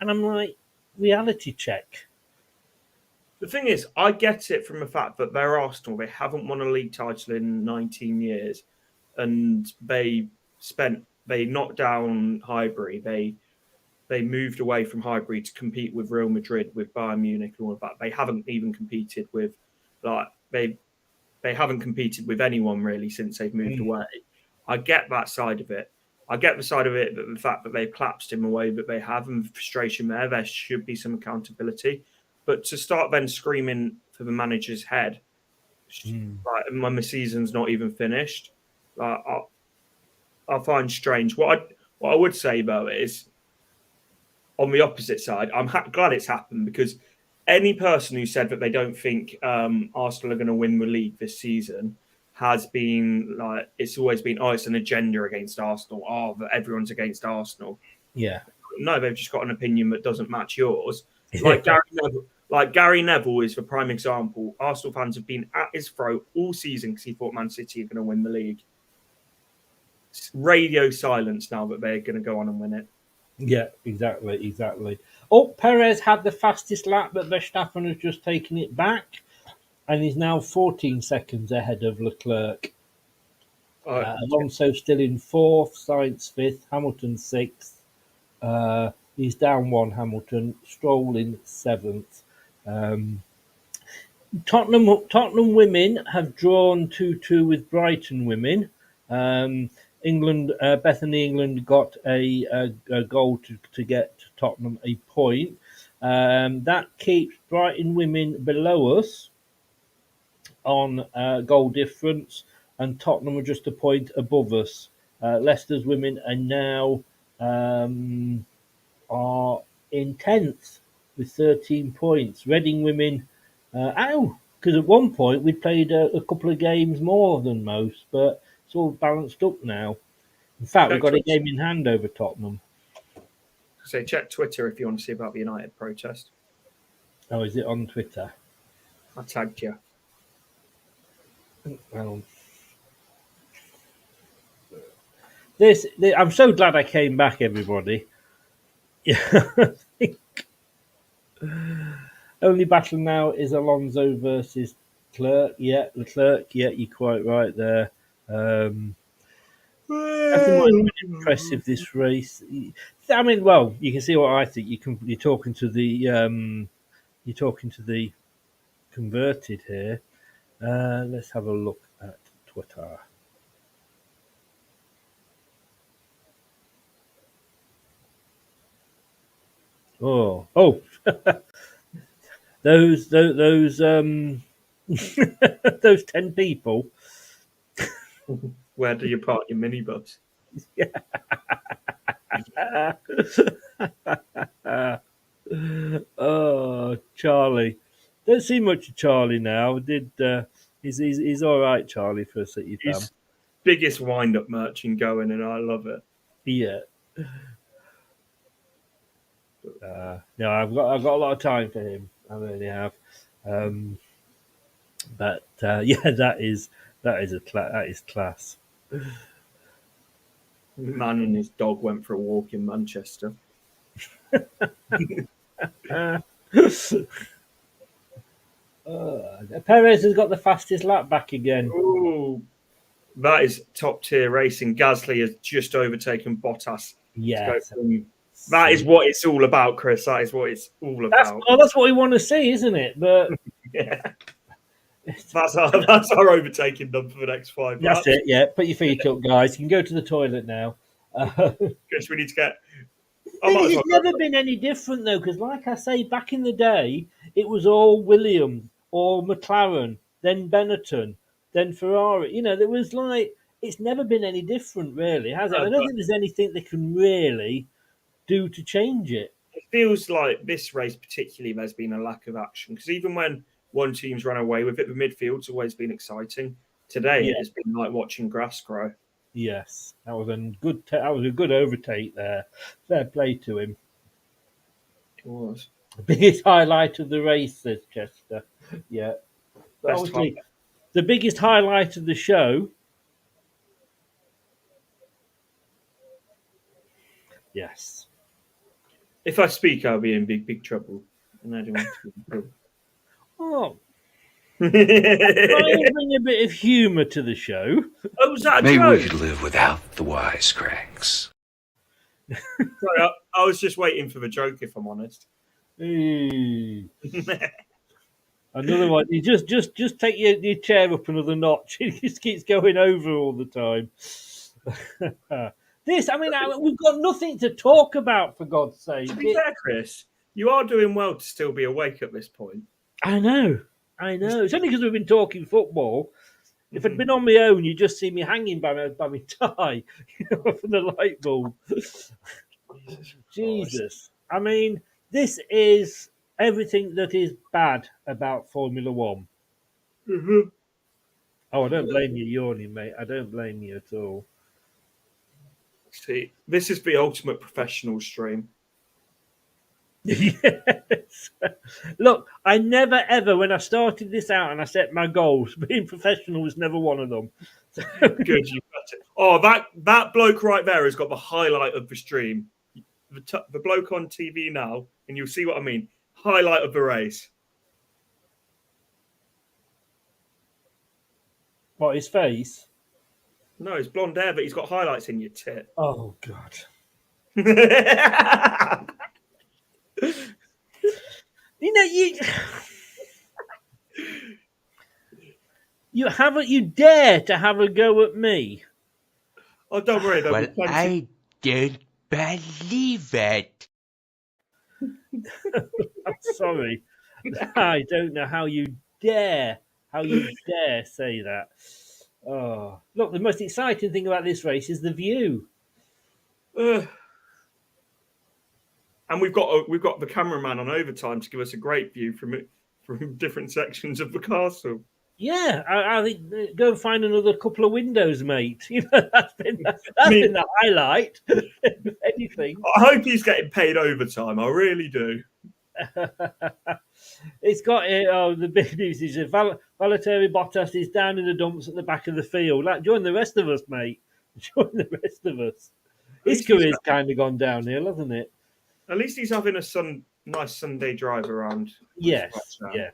And I'm like, reality check. The thing is, I get it from the fact that they're Arsenal. They haven't won a league title in 19 years. And they knocked down Highbury. They moved away from Highbury to compete with Real Madrid, with Bayern Munich and all of that. They haven't even competed with, they haven't competed with anyone really since they've moved away. I get that side of it. I get the side of it, that the fact that they've collapsed in a way that they have, and frustration there should be some accountability. But to start then screaming for the manager's head, like, when the season's not even finished, I find strange. What I would say though is, on the opposite side, I'm glad it's happened, because any person who said that they don't think Arsenal are going to win the league this season has been like, it's always been, it's an agenda against Arsenal. That everyone's against Arsenal. Yeah. No, they've just got an opinion that doesn't match yours. Like Like Gary Neville is the prime example. Arsenal fans have been at his throat all season because he thought Man City are going to win the league. It's radio silence now that they're going to go on and win it. Yeah, exactly. Oh, Perez had the fastest lap, but Verstappen has just taken it back, and he's now 14 seconds ahead of Leclerc. Alonso still in fourth, Sainz fifth, Hamilton sixth. He's down one, Hamilton. Stroll in seventh. Tottenham women have drawn 2-2 with Brighton women. England, Bethany England got a goal to get Tottenham a point. That keeps Brighton women below us on goal difference, and Tottenham are just a point above us. Leicester's women are now are in 10th with 13 points. Reading women, because at one point we'd played a couple of games more than most, but it's all balanced up now. In fact, we've got a game in hand over Tottenham. So check Twitter if you want to see about the United protest. Oh, is it on Twitter? I tagged you. Well, I'm so glad I came back, everybody. Yeah, I think only battle now is Alonso versus Leclerc. Yeah, you're quite right there. Nothing might be impressive this race. I mean, well, you can see what I think. You're talking to the converted here. Let's have a look at Twitter. Oh, those those 10 people. Where do you park your minibus? Oh, Charlie. Don't see much of Charlie now. He's all right, Charlie, for a City fan. He's biggest wind-up merchant going, and I love it. Yeah. No, I've got a lot of time for him. I really have. But yeah, that is class. Man and his dog went for a walk in Manchester. Perez has got the fastest lap back again. Ooh, that is top tier racing. Gasly has just overtaken Bottas. Yes. That is what it's all about, Chris. That is what it's all about. That's what we want to see, isn't it? But yeah, that's our overtaking done for the next 5 laps. That's it. Yeah, put your feet up, guys. You can go to the toilet now. Chris, we need to get. It's never been any different though, because like I say, back in the day, it was all Williams or McLaren, then Benetton, then Ferrari. You know, there was it's never been any different, really, has it? I don't think there's anything they can really do to change it. It feels like this race particularly there's been a lack of action, because even when one team's run away with it, the midfield's always been exciting. Today It's been like watching grass grow. Yes, that was a good overtake there. Fair play to him. It was the biggest highlight of the race, says Chester. Yeah, obviously the biggest highlight of the show. Yes. If I speak, I'll be in big trouble, and I don't want to be in trouble. Oh. Try and bring a bit of humour to the show. Oh, was that a Maybe joke? we could live without the wisecracks. Sorry, I was just waiting for the joke, if I'm honest. Another one. You just take your chair up another notch. It just keeps going over all the time. We've got nothing to talk about, for God's sake. To be fair, Chris, you are doing well to still be awake at this point. I know. It's only because we've been talking football. If I'd been on my own, you'd just see me hanging by my tie, from the light bulb. Jesus. I mean, this is everything that is bad about Formula One. Mm-hmm. Oh, I don't blame you yawning, mate. I don't blame you at all. See, this is the ultimate professional stream. Yes. Look, I never ever, when I started this out and I set my goals, being professional was never one of them. Good, you got it. Oh, that bloke right there has got the highlight of the stream. The bloke on TV now, and you'll see what I mean. Highlight of the race. What, his face? No, it's blonde hair, but he's got highlights in your tit. Oh, God. You know, you dare to have a go at me. Oh, don't worry. Well, I don't believe it. I'm sorry. I don't know how you dare say that. Oh, look, the most exciting thing about this race is the view. And we've got the cameraman on overtime to give us a great view from different sections of the castle. Yeah, I think go and find another couple of windows, mate. You know, that's been the highlight. If anything, I hope he's getting paid overtime. I really do. It's got the big news is Valtteri Bottas is down in the dumps at the back of the field. Like, join the rest of us, mate. Join the rest of us. His career's kind of gone downhill, hasn't it? At least he's having a nice Sunday drive around. Yes, yeah.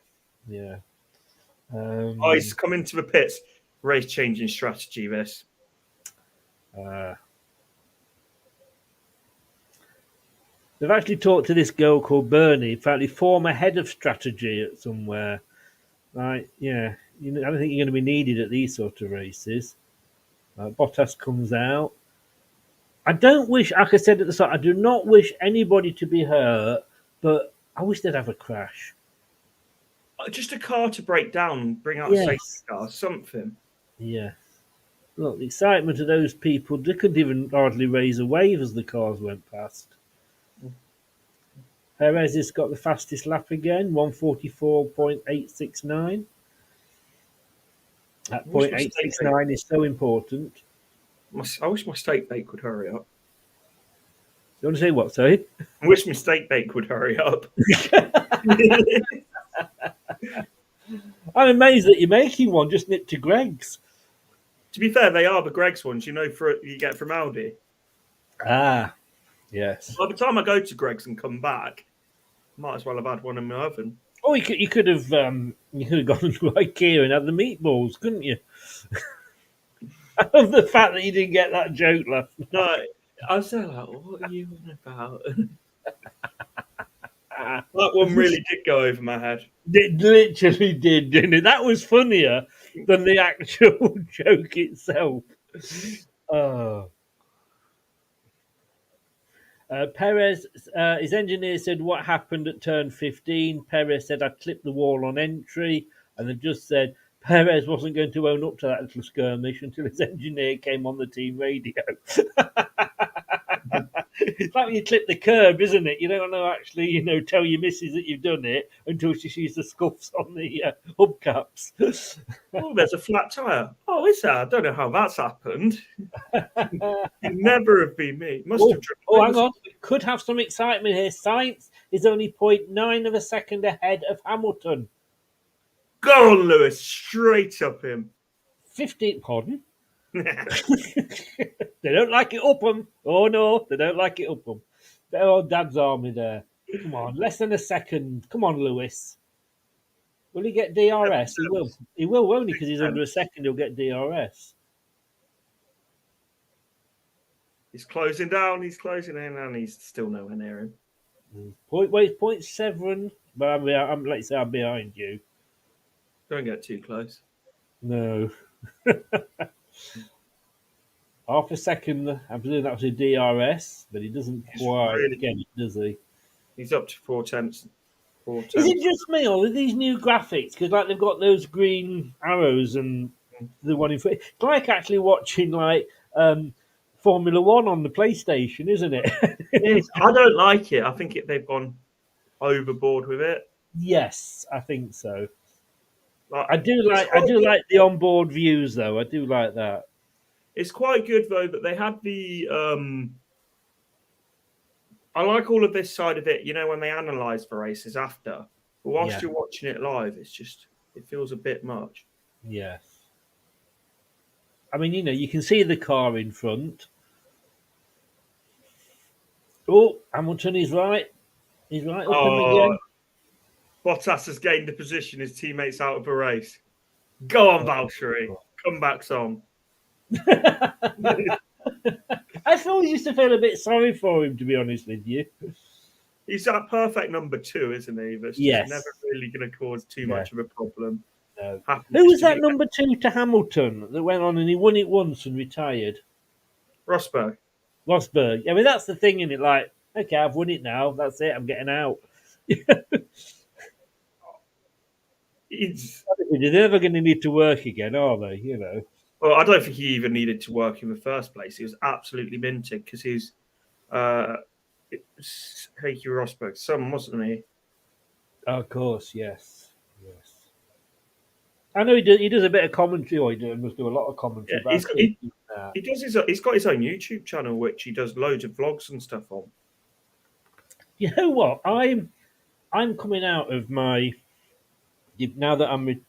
He's come into the pits. Race changing strategy. This. They've actually talked to this girl called Bernie, apparently former head of strategy at somewhere. Right? Yeah. I don't think you're going to be needed at these sort of races. Bottas comes out. I don't wish, like I said at the start, I do not wish anybody to be hurt, but I wish they'd have a crash. Just a car to break down, bring out a safety car, something. Yeah. Look, the excitement of those people, they couldn't even hardly raise a wave as the cars went past. Perez has got the fastest lap again, 1:44.869. That 0.869 is so important. I wish my steak bake would hurry up. You want to say what, sorry? I wish my steak bake would hurry up. I'm amazed that you're making one. Just nip to Greg's. To be fair, they are the Greg's ones, you get from Aldi. Ah, yes. By the time I go to Greg's and come back, might as well have had one in my oven. Oh, you could have gone to IKEA and had the meatballs, couldn't you? I love the fact that you didn't get that joke last night. No, I was like, what are you on about? That one really did go over my head. It literally did, didn't it? That was funnier than the actual joke itself. Perez, his engineer said what happened at turn 15. Perez said, I clipped the wall on entry. And they've just said Perez wasn't going to own up to that little skirmish until his engineer came on the team radio. It's like when you clip the curb, isn't it? You don't know actually, tell your missus that you've done it until she sees the scuffs on the hubcaps. Oh, there's a flat tyre. Oh, is there? I don't know how that's happened. It never have been me. Must have driven. Oh, hang on. We could have some excitement here. Sainz is only 0.9 of a second ahead of Hamilton. Go on, Lewis. Straight up him. 15, pardon? They don't like it up them. Oh no, they don't like it up them. They're on Dad's army there. Come on, less than a second. Come on, Lewis. Will he get DRS? He will. He will, won't he? Because he's under a second. He'll get DRS. He's closing down. He's closing in, and he's still nowhere near him. 0.7. But I'm like I say, I'm behind you. Don't get too close. No. Half a second, I presume that was a DRS, but he doesn't quite get it, does he? He's up to 4 tenths. Is it just me, or with these new graphics? Because they've got those green arrows and the one in front. It's like actually watching Formula One on the PlayStation, isn't it? I don't like it. I think they've gone overboard with it. Yes, I think so. I do like the onboard views, though. I do like that. It's quite good though that they had the I like all of this side of it. You know, when they analyse the races after, but whilst you're watching it live, it feels a bit much. Yes. I mean, you can see the car in front. Oh, Hamilton is right. He's right up him again. Bottas has gained a position. His teammates out of a race. Go on, Valtteri. Come back, Son. I always used to feel a bit sorry for him, to be honest with you. He's that perfect number 2, isn't he? That's just never really going to cause too much of a problem. No. Who was that number 2 to Hamilton that went on and he won it once and retired? Rosberg. Rosberg. I mean, that's the thing, isn't it? Like, okay, I've won it now. That's it. I'm getting out. They're never going to need to work again, are they? Well, I don't think he even needed to work in the first place. He was absolutely minted because he's Heikki Rosberg's son, wasn't he? Of course, yes. I know he does a bit of commentary, or he must do a lot of commentary. Yeah, he's got his own YouTube channel, which he does loads of vlogs and stuff on. You know what? I'm coming out of my, now that I'm, it's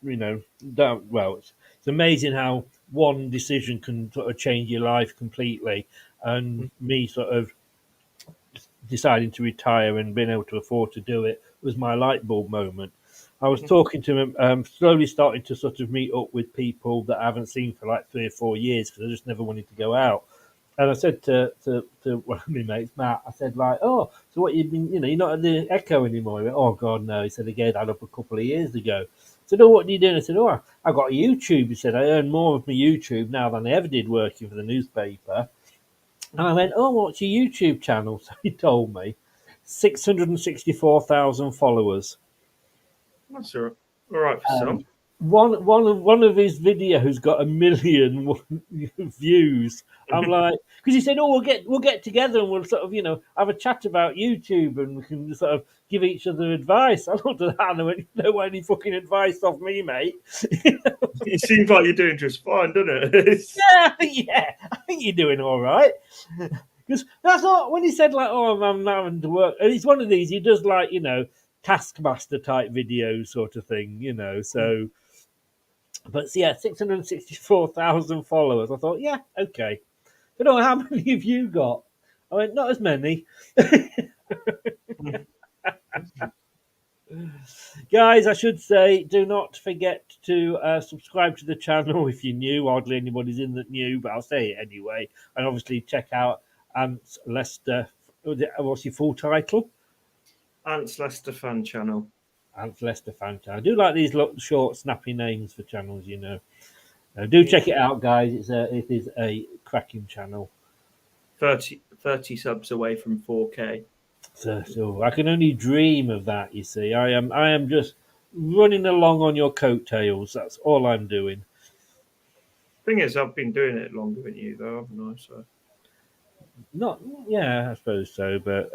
amazing how one decision can sort of change your life completely. And me sort of deciding to retire and being able to afford to do it was my light bulb moment. I was talking to him, slowly starting to sort of meet up with people that I haven't seen for like 3 or 4 years because I just never wanted to go out. And I said to one of my mates, Matt, I said, like, oh, so what you've been, you're not at the Echo anymore. He went, oh, God, no. He said, I gave that up a couple of years ago. I said, oh, what do you do? And I said, oh, I got YouTube. He said, I earn more of my YouTube now than I ever did working for the newspaper. And I went, oh, what's your YouTube channel? So he told me 664,000 followers. That's all right for some. One of his videos got 1 million views. I'm like, because he said, "Oh, we'll get together and we'll sort of have a chat about YouTube and we can sort of give each other advice." I looked at that and I went, "You don't want any fucking advice off me, mate." It seems like you're doing just fine, doesn't it? Yeah, I think you're doing all right. Because that's not when he said like, "Oh, I'm not having to work." And it's one of these. He does like Taskmaster type videos, sort of thing. So. But yeah, 664,000 followers. I thought, yeah, okay. But how many have you got? I went, not as many. Guys, I should say, do not forget to subscribe to the channel if you're new. Hardly anybody's in that new, but I'll say it anyway. And obviously check out Ants Leicester. What's your full title? Ants Leicester Fan Channel. Ants Leicester Fan Channel. I do like these short, snappy names for channels, do check it out, guys. It is a cracking channel. 30 subs away from 4K. So I can only dream of that. You see, I am just running along on your coattails. That's all I'm doing. Thing is, I've been doing it longer than you, though, haven't I? So. I suppose so, but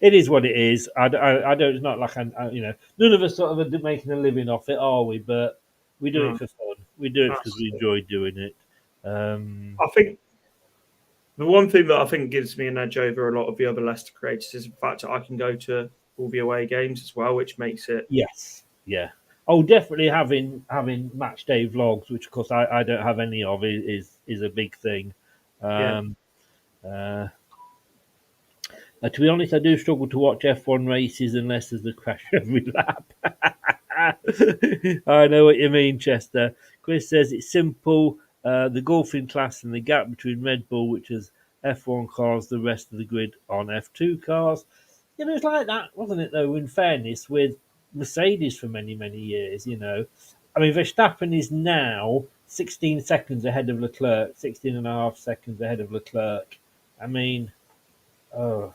it is what it is. I don't. It's not like none of us sort of are making a living off it, are we? But we do it for fun. We do it because we enjoy doing it. I think the one thing that I think gives me an edge over a lot of the other Leicester creators is the fact that I can go to all the away games as well, which makes it Oh, definitely having match day vlogs, which of course I don't have any of, is a big thing. To be honest, I do struggle to watch F1 races unless there's a crash every lap. I know what you mean, Chester. Chris says it's simple. The golfing class and the gap between Red Bull, which is F1 cars, the rest of the grid on F2 cars. It was like that, wasn't it, though, in fairness, with Mercedes for many, many years, I mean, Verstappen is now 16 seconds ahead of Leclerc, 16 and a half seconds ahead of Leclerc. I mean, 11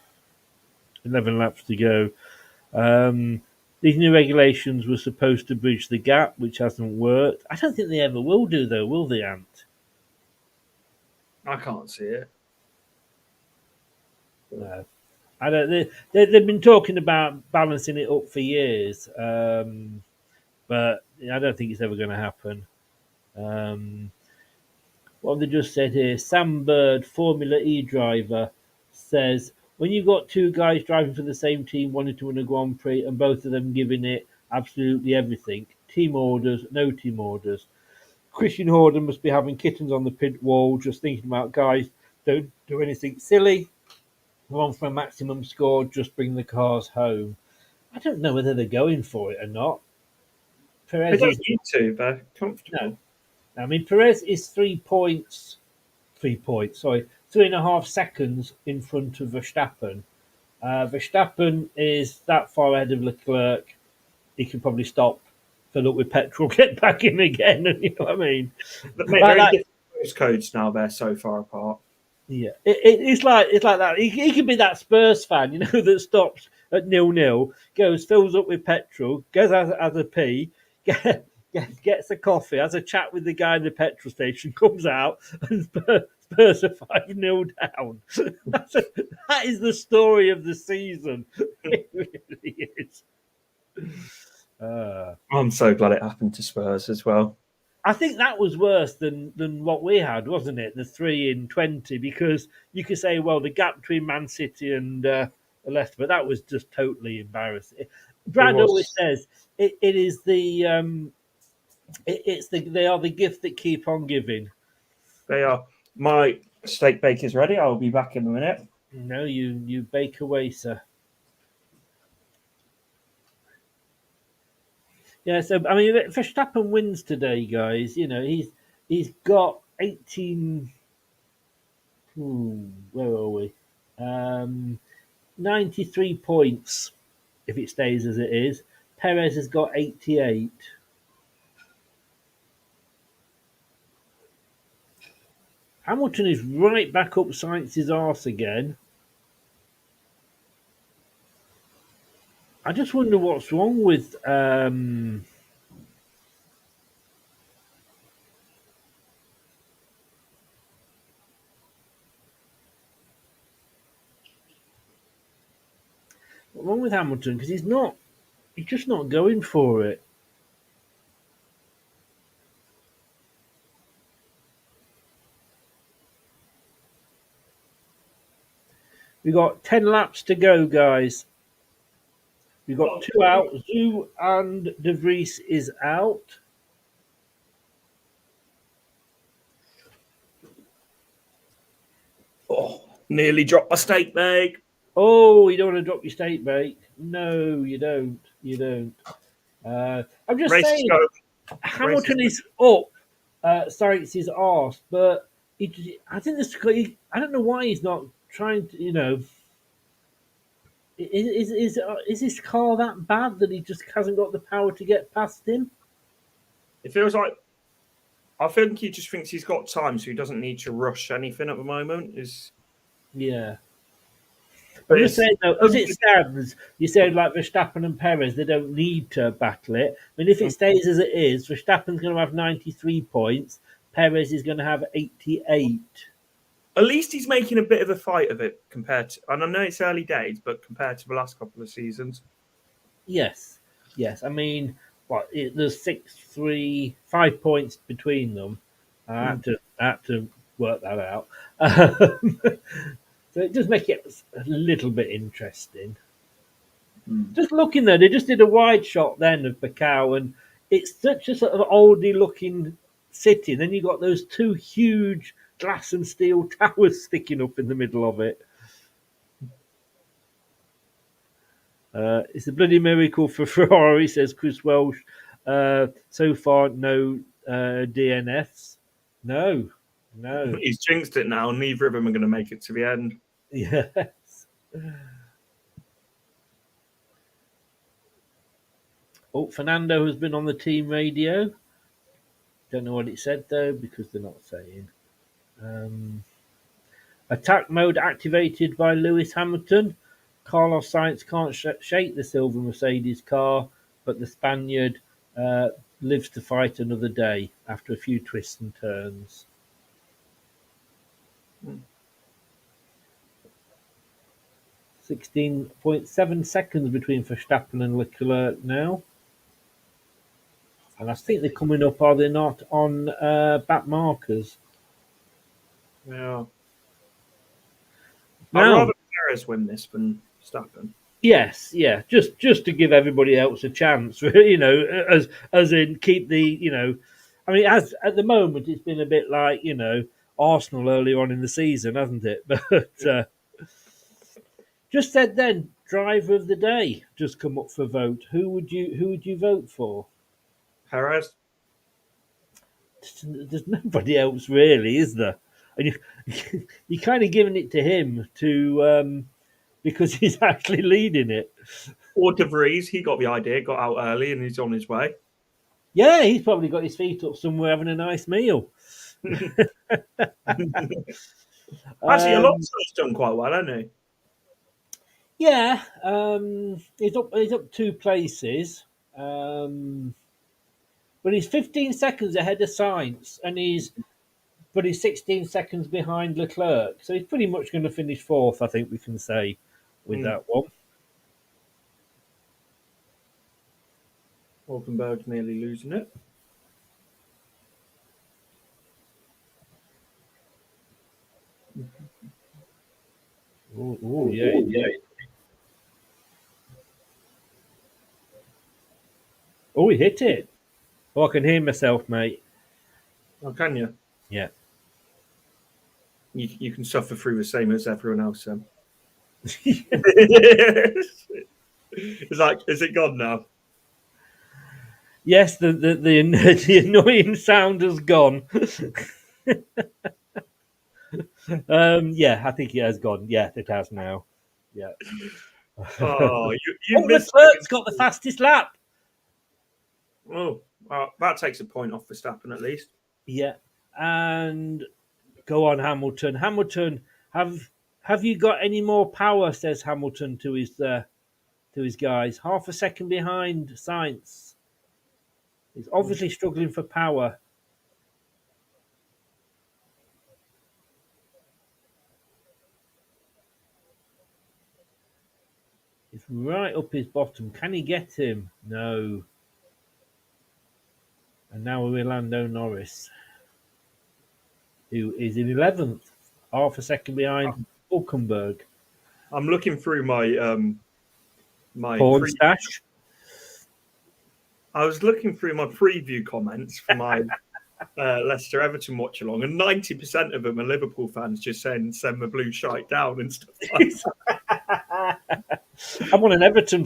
laps to go. These new regulations were supposed to bridge the gap, which hasn't worked. I don't think they ever will do, though, will they, Ant? I can't see it. No. I don't. They've been talking about balancing it up for years, but I don't think it's ever going to happen. What have they just said here? Sam Bird, Formula E driver, says, when you've got two guys driving for the same team wanting to win a Grand Prix and both of them giving it absolutely everything, team orders, no team orders. Christian Horner must be having kittens on the pit wall, just thinking about guys, don't do anything silly. Go on for a maximum score, just bring the cars home. I don't know whether they're going for it or not. They Perez don't is need to. They're comfortable. no. I mean, Perez is 3 points. 3 points. Sorry, 3.5 seconds in front of Verstappen. Verstappen is that far ahead of Leclerc. He can probably stop, fill up with petrol, get back in again. You know what I mean? Mate, they're in different postcodes now. They're so far apart. Yeah, it's like that. He could be that Spurs fan, you know, that stops at 0-0, goes, fills up with petrol, goes as a pee, gets a coffee, has a chat with the guy in the petrol station, comes out, and Spurs are 5-0 down. That is the story of the season. It really is. I'm so glad it happened to Spurs as well. I think that was worse than what we had, wasn't it? The 3 in 20, because you could say, well, the gap between Man City and Leicester, but that was just totally embarrassing. Brad always says it is the they are the gift that keep on giving. They are. My steak bake is ready. I'll be back in a minute. No, you bake away, sir. Yeah, so I mean, Verstappen wins today, guys. You know, he's got 18. Where are we? 93 points if it stays as it is. Perez has got 88. Hamilton is right back up Sainz's arse again. I just wonder what's wrong with Hamilton, because he's just not going for it. We've got 10 laps to go, guys. We've got 2 out. Zhu and De Vries is out. Oh, nearly dropped my steak bake. Oh, you don't want to drop your steak bake? No, you don't. You don't. I'm just saying, Hamilton is up Sainz's arse, but I think I don't know why he's not trying to, you know. Is his car that bad that he just hasn't got the power to get past him? It feels like I think he just thinks he's got time, so he doesn't need to rush anything at the moment. Yeah. I'm just saying, though, as it stands, you said like Verstappen and Perez, they don't need to battle it. I mean, if it stays as it is, Verstappen's going to have 93 points, Perez is going to have 88. At least he's making a bit of a fight of it compared to, and I know it's early days, but compared to the last couple of seasons. Yes. I mean, there's 5 points between them. I had to work that out. So it does make it a little bit interesting. Just looking there, they just did a wide shot then of Macau, and it's such a sort of oldie-looking city. Then you got those 2 huge glass and steel towers sticking up in the middle of it. It's a bloody miracle for Ferrari, says Chris Welsh. So far, no DNFs. No. He's jinxed it now. Neither of them are going to make it to the end. Yes. Oh, Fernando has been on the team radio. Don't know what it said, though, because they're not saying. Attack mode activated by Lewis Hamilton. Carlos Sainz can't shake the silver Mercedes car, but the Spaniard lives to fight another day after a few twists and turns. 16.7 seconds between Verstappen and Leclerc now. And I think they're coming up, are they not, on back markers? Yeah. Now, I'd rather Perez win this than Verstappen. Yes, yeah, just to give everybody else a chance, you know, as in keep the, you know, I mean, as at the moment it's been a bit like, you know, Arsenal earlier on in the season, hasn't it? But just said then, driver of the day just come up for vote. Who would you vote for? Perez. There's nobody else really, is there? And you're kind of giving it to him to because he's actually leading it. Or De Vries, he got the idea, got out early, and he's on his way. Yeah, he's probably got his feet up somewhere having a nice meal. Actually, Alonso's done quite well, hasn't he? Yeah, he's up 2 places, but he's 15 seconds ahead of Sainz, and he's 16 seconds behind Leclerc. So he's pretty much going to finish fourth, I think we can say, with that one. Hulkenberg's nearly losing it. Oh, yeah. Oh, he hit it. Oh, I can hear myself, mate. Oh, can you? Yeah. You can suffer through the same as everyone else, Sam. It's like, is it gone now? Yes, the annoying sound has gone. Yeah, I think it has gone. Yeah, it has now. Yeah. Oh, you missed. Leclerc's got the fastest lap. Oh, that takes a point off Verstappen at least. Yeah, and go on, Hamilton. Hamilton, have you got any more power? Says Hamilton to his guys. Half a second behind Sainz. He's obviously struggling for power. It's right up his bottom. Can he get him? No. And now we're Lando Norris, who is in 11th, half a second behind Hulkenberg. I'm looking through my Porn stash. I was looking through my preview comments for my Leicester Everton watch along, and 90% of them are Liverpool fans just saying send the blue shite down and stuff like that. I'm on an Everton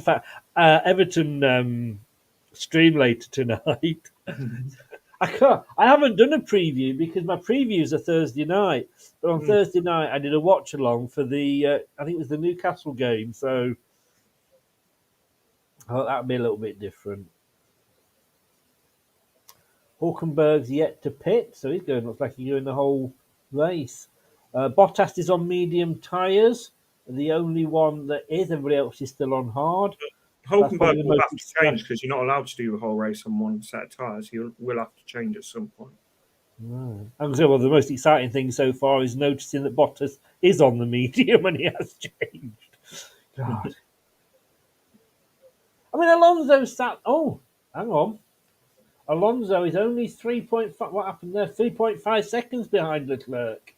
stream later tonight. I haven't done a preview because my previews are Thursday night. But on Thursday night, I did a watch along for the I think it was the Newcastle game. So I thought that'd be a little bit different. Hulkenberg's yet to pit, so he's going. Looks like he's doing the whole race. Bottas is on medium tyres. The only one that is. Everybody else is still on hard. Hulkenberg will have to change because you're not allowed to do the whole race on one set of tyres. You will have to change at some point. Right. And so, well, the most exciting thing so far is noticing that Bottas is on the medium and he has changed. God. I mean, Alonso sat. Oh, hang on. Alonso is only 3.5. What happened there? 3.5 seconds behind Leclerc.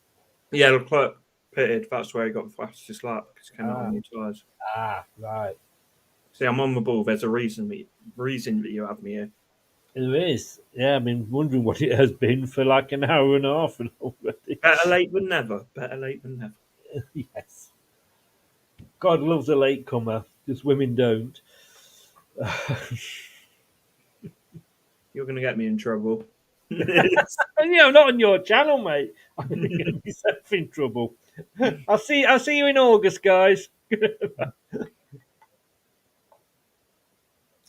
Yeah, Leclerc pitted. That's where he got the fastest lap because he came out on new tyres. Right. See, I'm on the ball. There's a reason that you have me here. There is. Yeah, I've been wondering what it has been for like an hour and a half already. Better late than never. Better late than never. Yes. God loves a latecomer. Just women don't. You're going to get me in trouble. Not on your channel, mate. I'm going to get myself in trouble. I'll see you in August, guys.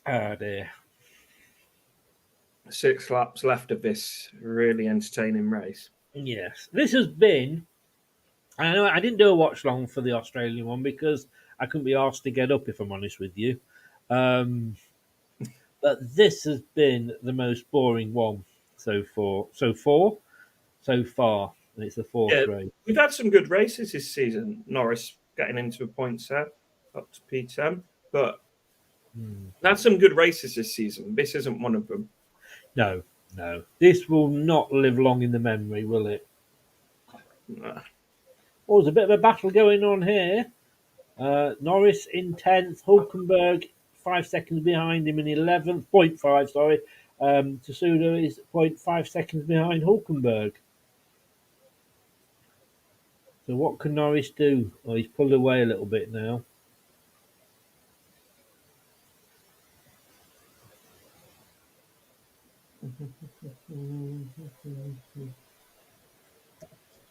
Oh dear. 6 laps left of this really entertaining race. Yes, this has been. I know I didn't do a watch long for the Australian one because I couldn't be asked to get up. If I'm honest with you, but this has been the most boring one so far. And it's the fourth race. We've had some good races this season. Norris getting into a point set up to P10, but that's some good races this season. This isn't one of them. No. This will not live long in the memory, will it? Nah. Oh, there's a bit of a battle going on here. Norris in 10th. Hulkenberg 5 seconds behind him in 11th. 0.5, sorry. Tsunoda is 0.5 seconds behind Hulkenberg. So what can Norris do? Oh, he's pulled away a little bit now.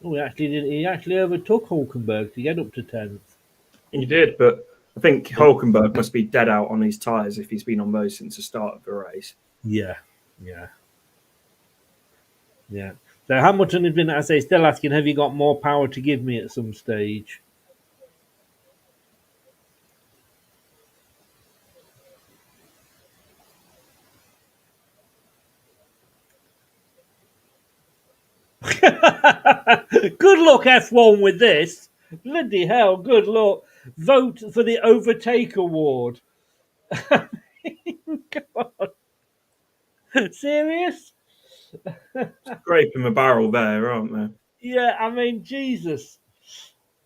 Oh, he actually overtook Hulkenberg to get up to 10th. He did, but I think Hulkenberg must be dead out on his tyres if he's been on those since the start of the race. Yeah. So Hamilton has been, as I say, still asking, have you got more power to give me at some stage? Good luck, F1, with this. Bloody hell, good luck. Vote for the Overtake Award. God. Serious? Scraping the barrel there, aren't they? Yeah, I mean, Jesus.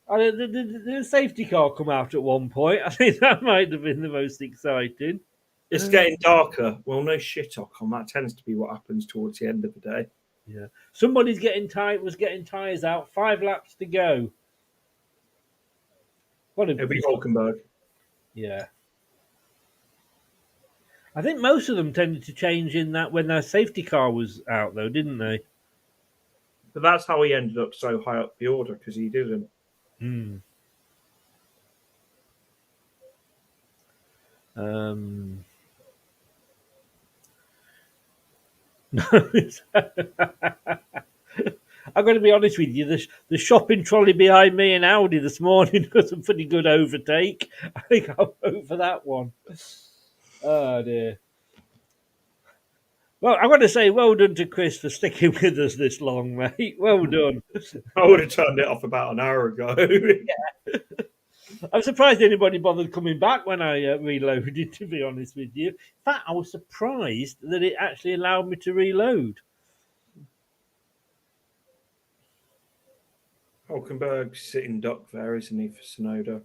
The safety car come out at one point. I think that might have been the most exciting. It's getting darker. Well, no shit, Ocon. That tends to be what happens towards the end of the day. Yeah. Somebody's getting tyres out. 5 laps to go. It'll be Hulkenberg. Yeah. I think most of them tended to change in that when their safety car was out, though, didn't they? But that's how he ended up so high up the order, because he didn't. I'm going to be honest with you. The shopping trolley behind me in Audi this morning was a pretty good overtake. I think I'll vote for that one. Oh dear. Well, I'm going to say well done to Chris for sticking with us this long, mate. Well done. I would have turned it off about an hour ago. I'm surprised anybody bothered coming back when I reloaded, to be honest with you. In fact, I was surprised that it actually allowed me to reload. Hulkenberg's sitting duck there, isn't he, for Tsunoda?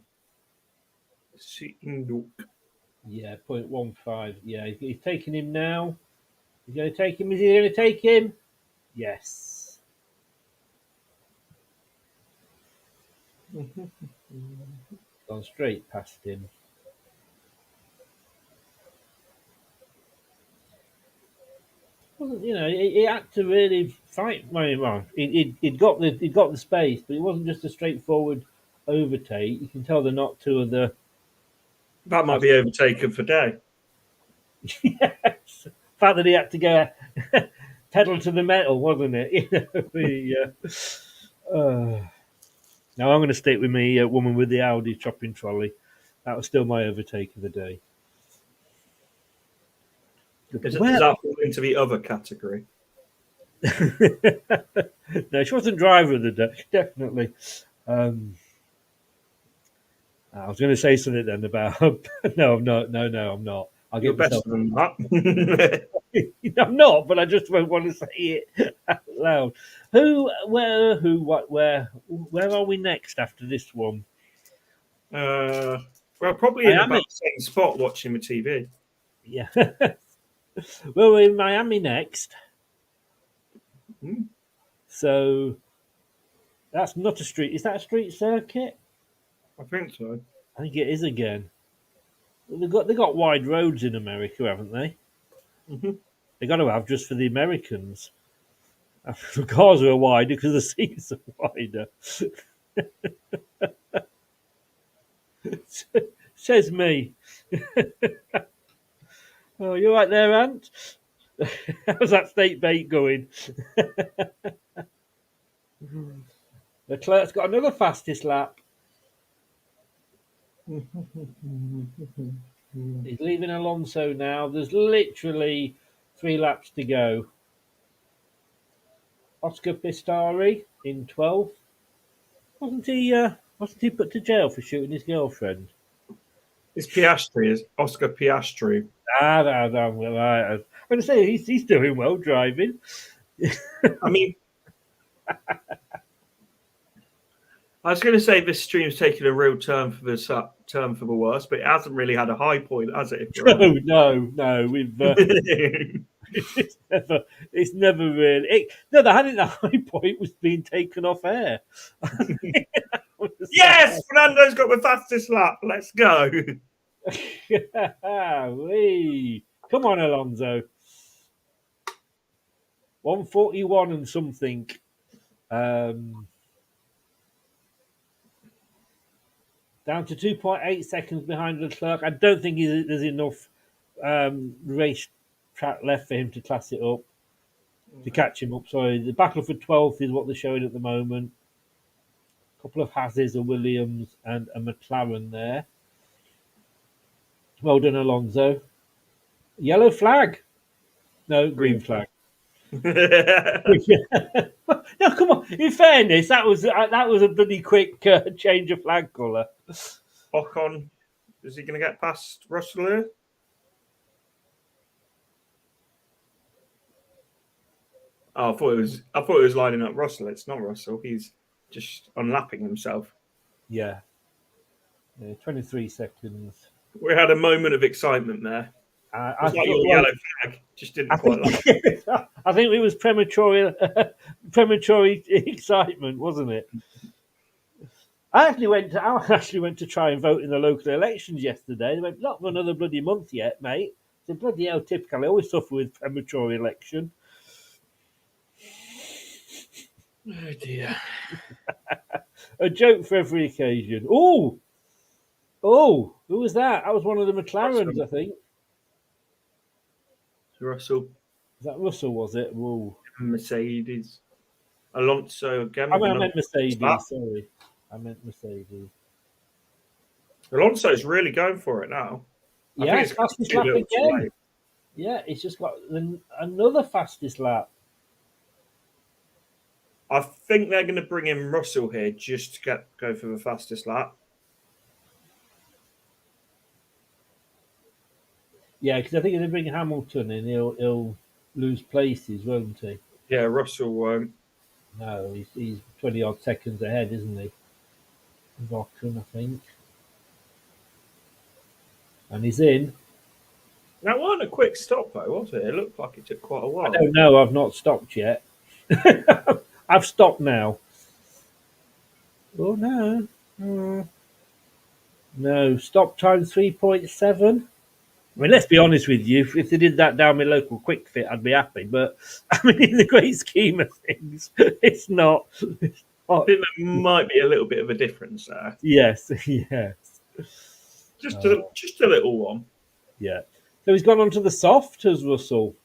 Sitting duck. Yeah, 0.15. Yeah, he's taking him now. He's going to take him. Is he going to take him? Yes. Gone straight past him. He had to really fight. Well, he'd got the space, but it wasn't just a straightforward overtake. You can tell they're not two of the. That might be overtaken for day. Yes. The fact that he had to go pedal to the metal, wasn't it? Now I'm going to stick with me, woman with the Audi shopping trolley. That was still my overtake of the day. Does that fall into the other category? No, she wasn't driver of the day, definitely. I was going to say something then about. No, I'm not. I'll You're get better myself. than that. I'm not, but I just won't want to say it out loud. Who, what, where are we next after this one? Well, probably in about the same spot watching the TV. Yeah. Well, we're in Miami next. So that's not a street. Is that a street circuit? I think so. I think it is again. They got wide roads in America, haven't they? They got to have just for the Americans. The cars are wider because the seats are wider. Says me. Oh, you right there, Ant? How's that state bait going? Leclerc's got another fastest lap. He's leaving Alonso now. There's literally 3 laps to go. Oscar Pistori in 12th. Wasn't he put to jail for shooting his girlfriend? It's Piastri, is Oscar Piastri. No. I'm going to say he's doing well driving. I mean, I was going to say this stream's taking a real turn for the worse, but it hasn't really had a high point, has it? No. We've it's never really. The high point was being taken off air. Yes, Fernando's got the fastest lap. Let's go. Come on, Alonso. 141 and something. Down to 2.8 seconds behind Leclerc. I don't think there's enough race track left for him to class it up, to catch him up. Sorry, the battle for 12th is what they're showing at the moment. A couple of Hazes, a Williams, and a McLaren there. Well done, Alonso. Yellow flag. No, green flag. No, come on. In fairness, that was a bloody quick change of flag colour. Ocon, is he going to get past Russell here? Oh, I thought it was lining up Russell. It's not Russell. He's just unlapping himself. Yeah, 23 seconds. We had a moment of excitement there. It's like your yellow flag just didn't quite like it. I think it was premature excitement, wasn't it? I actually went to try and vote in the local elections yesterday. They went, not for another bloody month yet, mate. I said, bloody hell, typical. I always suffer with premature election. Oh dear. A joke for every occasion. Oh, who was that? That was one of the McLarens, Russell. I think. Russell. Is that Russell, was it? Whoa. Mercedes. Alonso again. I meant Mercedes, sorry. I meant Mercedes. Alonso's really going for it now. Yeah, fastest lap again. Yeah, it's just got another fastest lap. I think they're going to bring in Russell here just to go for the fastest lap. Yeah, because I think if they bring Hamilton in, he'll lose places, won't he? Yeah, Russell won't. No, he's 20-odd seconds ahead, isn't he? Ocon, I think. And he's in. That wasn't a quick stop, though, was it? It looked like it took quite a while. I don't know. I've not stopped yet. I've stopped now. Oh, no. No, stop time 3.7. I mean, let's be honest with you. If they did that down my local quick fit, I'd be happy. But, I mean, in the great scheme of things, it's not. I think there might be a little bit of a difference there. Yes. Just a little one. Yeah. So he's gone on to the soft, has Russell.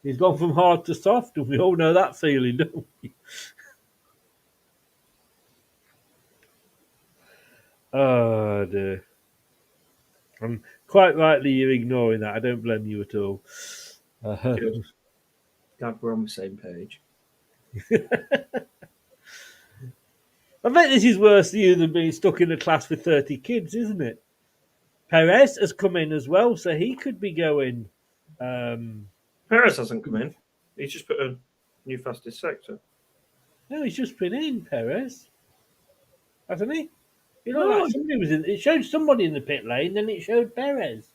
He's gone from hard to soft, and we all know that feeling, don't we? Oh, dear. And quite rightly, you're ignoring that. I don't blame you at all. Good. Glad we're on the same page. I bet this is worse for you than being stuck in a class with 30 kids, isn't it? Perez has come in as well, so he could be going. Perez hasn't come in. He's just put a new fastest sector. No, he's just been in, Perez. Hasn't he? You know, like somebody was in. It showed somebody in the pit lane, then it showed Perez.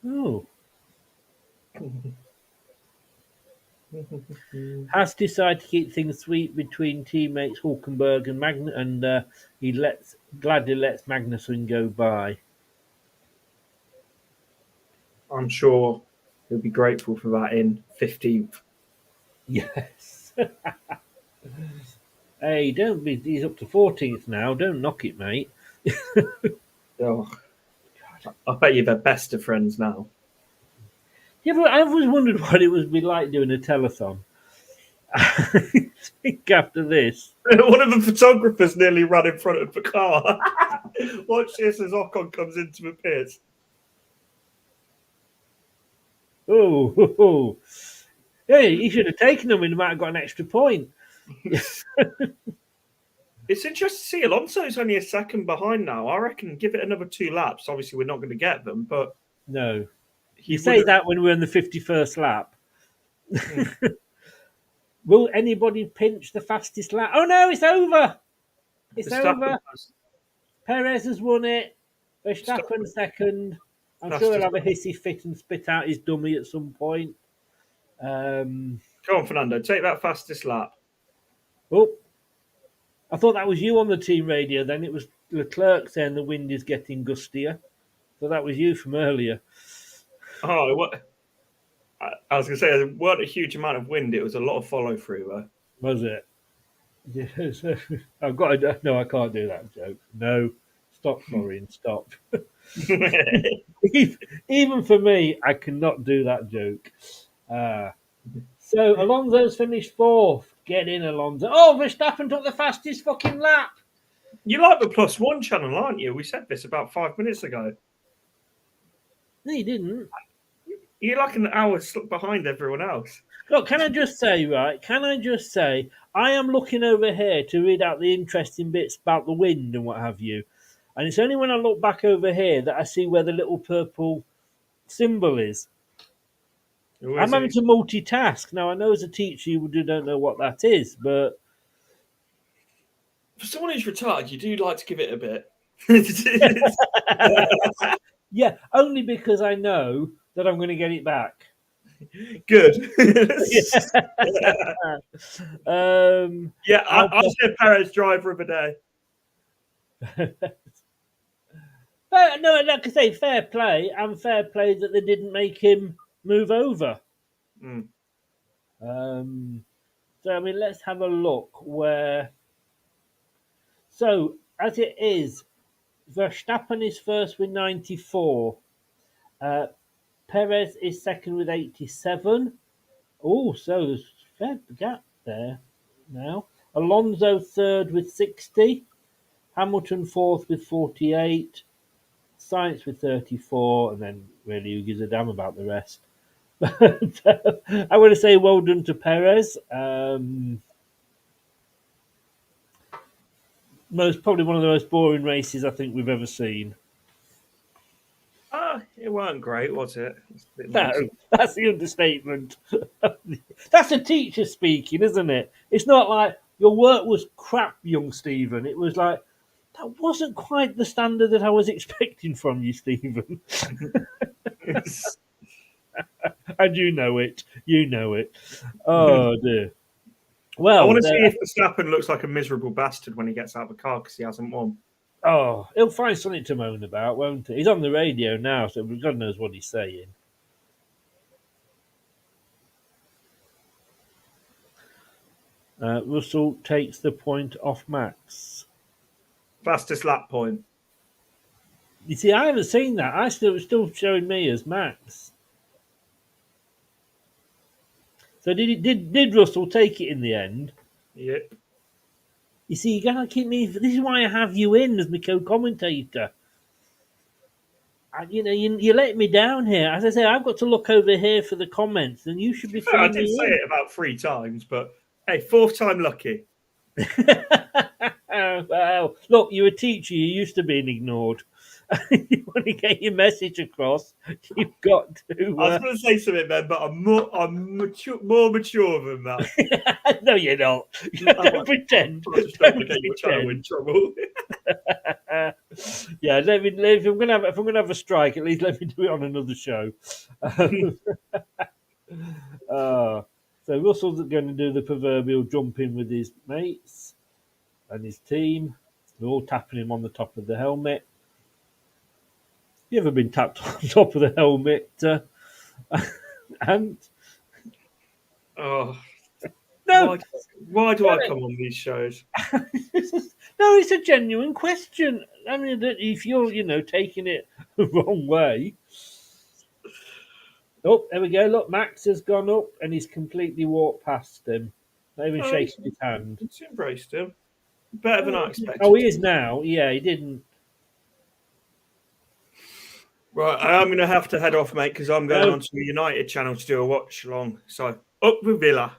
Oh. Has decided to keep things sweet between teammates Hulkenberg and Magnussen, and he gladly lets Magnussen go by. I'm sure he'll be grateful for that in 15th. Yes. Hey, don't be. He's up to 14th now. Don't knock it, mate. Oh, God. I bet you're the best of friends now. Yeah, but I've always wondered what it would be like doing a telethon. I think after this. One of the photographers nearly ran in front of the car. Watch this as Ocon comes into the pits. Oh. Hey, he should have taken them and he might have got an extra point. It's interesting to see Alonso's only a second behind now. I reckon give it another 2 laps. Obviously, we're not going to get them, but No. He You say would've- that when we're in the 51st lap. Hmm. Will anybody pinch the fastest lap? Oh no, it's over. It's Verstappen over. has Perez has won it. Verstappen Verstappen. second. I'm sure he'll Fastest have a lap. hissy fit and spit out his dummy at some point. Come on, Fernando, take that fastest lap. Oh, I thought that was you on the team radio. Then it was Leclerc saying the wind is getting gustier. So that was you from earlier. Oh, what? I was going to say, there weren't a huge amount of wind. It was a lot of follow through there. Was it? Yes. I've got to. No, I can't do that joke. No, stop, Florian. Stop. Even for me, I cannot do that joke. So Alonso's finished fourth. Get in, Alonso. Oh, Verstappen took the fastest fucking lap. You like the +1 channel, aren't you? We said this about 5 minutes ago. No, he didn't. You're like an hour behind everyone else. Look, can I just say, right? Can I just say, I am looking over here to read out the interesting bits about the wind and what have you. And it's only when I look back over here that I see where the little purple symbol is. Who I'm is having it? to multitask. Now, I know as a teacher you don't know what that is, but For someone who's retired, you do like to give it a bit. yeah, only because I know that I'm going to get it back. Good. Yeah, I'll say Perez driver of the day. No, like I say, fair play, and fair play that they didn't make him move over. Mm. So, I mean, let's have a look where. So, as it is, Verstappen is first with 94. Perez is second with 87. Oh, so there's a fair gap there now. Alonso third with 60. Hamilton fourth with 48. Sainz with 34. And then really who gives a damn about the rest? But I want to say well done to Perez. Probably one of the most boring races I think we've ever seen. It weren't great, was it? No, that's the understatement. That's a teacher speaking, isn't it? It's not like your work was crap, young Stephen. It was like that wasn't quite the standard that I was expecting from you, Stephen. And you know it. You know it. Oh dear. Well, I want to see if Verstappen looks like a miserable bastard when he gets out of the car because he hasn't won. Oh, he'll find something to moan about, won't he? He's on the radio now, so God knows what he's saying. Russell takes the point off Max. Fastest lap point. You see, I haven't seen that. It's still showing me as Max. So did Russell take it in the end? Yep. You see, you gotta keep me. This is why I have you in as my co-commentator. You let me down here. As I say, I've got to look over here for the comments, and you should be. I did say it about 3 times, but hey, 4th time lucky. Well, look, you're a teacher. You're used to being ignored. You want to get your message across, you've got to. I was going to say something then, but I'm more mature than that. No, you're not. Don't pretend. I just don't want to get your channel in trouble. Yeah, if I'm gonna have a strike, at least let me do it on another show. So Russell's going to do the proverbial jump in with his mates and his team. They're all tapping him on the top of the helmet. You ever been tapped on top of the helmet? And Oh, no, why do I come on these shows? no, it's a genuine question. I mean, if you're taking it the wrong way. Oh, there we go. Look, Max has gone up and he's completely walked past him. Not even shaking his hand. It's embraced him. Better than I expected. Oh, he is now. Yeah, he didn't. Right, I am going to have to head off, mate, because I'm going on to the United channel to do a watch along. So, up with Villa.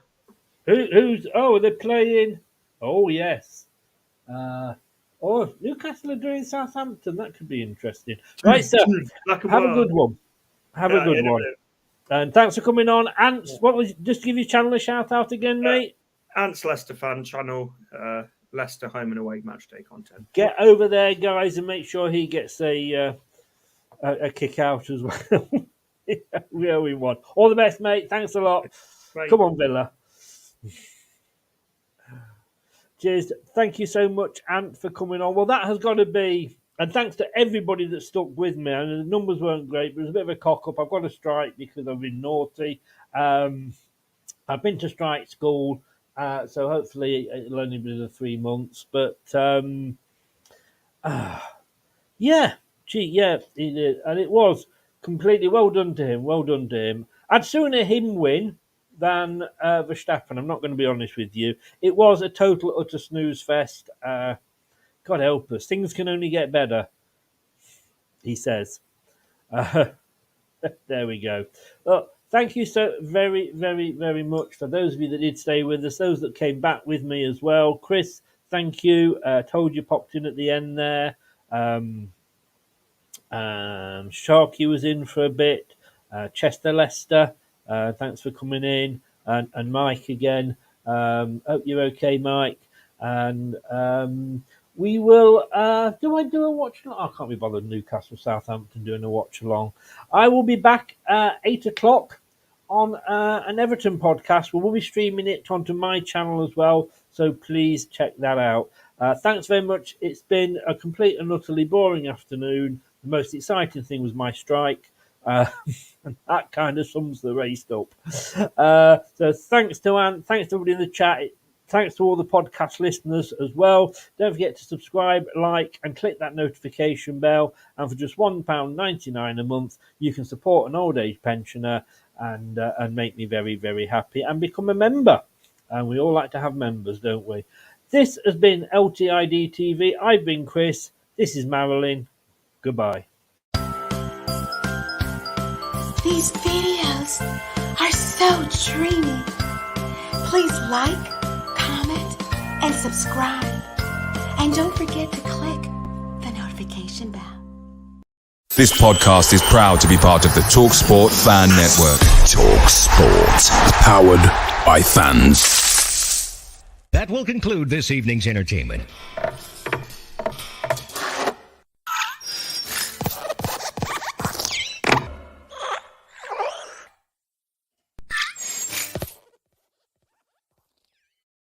Are they playing? Oh, yes. Newcastle are doing Southampton. That could be interesting. Right, sir. Have a good one. Have a good one. And thanks for coming on. Ants, just give your channel a shout out again, mate? Ants Leicester fan channel, Leicester home and away match day content. Get over there, guys, and make sure he gets a kick out as well. We owe him one. All the best, mate. Thanks a lot. Right. Come on, Villa. Cheers. Thank you so much, Ant, for coming on. Well, that has got to be, and thanks to everybody that stuck with me. And the numbers weren't great, but it was a bit of a cock up. I've got a strike because I've been naughty. I've been to strike school, so hopefully it'll only be the 3 months. But yeah, and it was completely well done to him. Well done to him. I'd sooner him win than Verstappen. I'm not going to be honest with you. It was a total utter snooze fest. God help us. Things can only get better, he says. There we go. Well, thank you so very, very, very much for those of you that did stay with us, those that came back with me as well. Chris, thank you. Told you popped in at the end there. Sharky was in for a bit. Chester Leicester, thanks for coming in. And Mike again. Hope you're okay, Mike. And we will. Do I do a watch along? I can't be bothered. Newcastle, Southampton doing a watch along. I will be back 8 o'clock on an Everton podcast. We'll be streaming it onto my channel as well. So please check that out. Thanks very much. It's been a complete and utterly boring afternoon. The most exciting thing was my strike. And that kind of sums the race up. So thanks to Ant, thanks to everybody in the chat, thanks to all the podcast listeners as well. Don't forget to subscribe, like, and click that notification bell. And for just £1.99 a month, you can support an old age pensioner and make me very, very happy and become a member. And we all like to have members, don't we? This has been LTID TV. I've been Chris. This is Marilyn. Goodbye. These videos are so dreamy. Please like, comment, and subscribe. And don't forget to click the notification bell. This podcast is proud to be part of the TalkSport Fan Network. TalkSport. Powered by fans. That will conclude this evening's entertainment.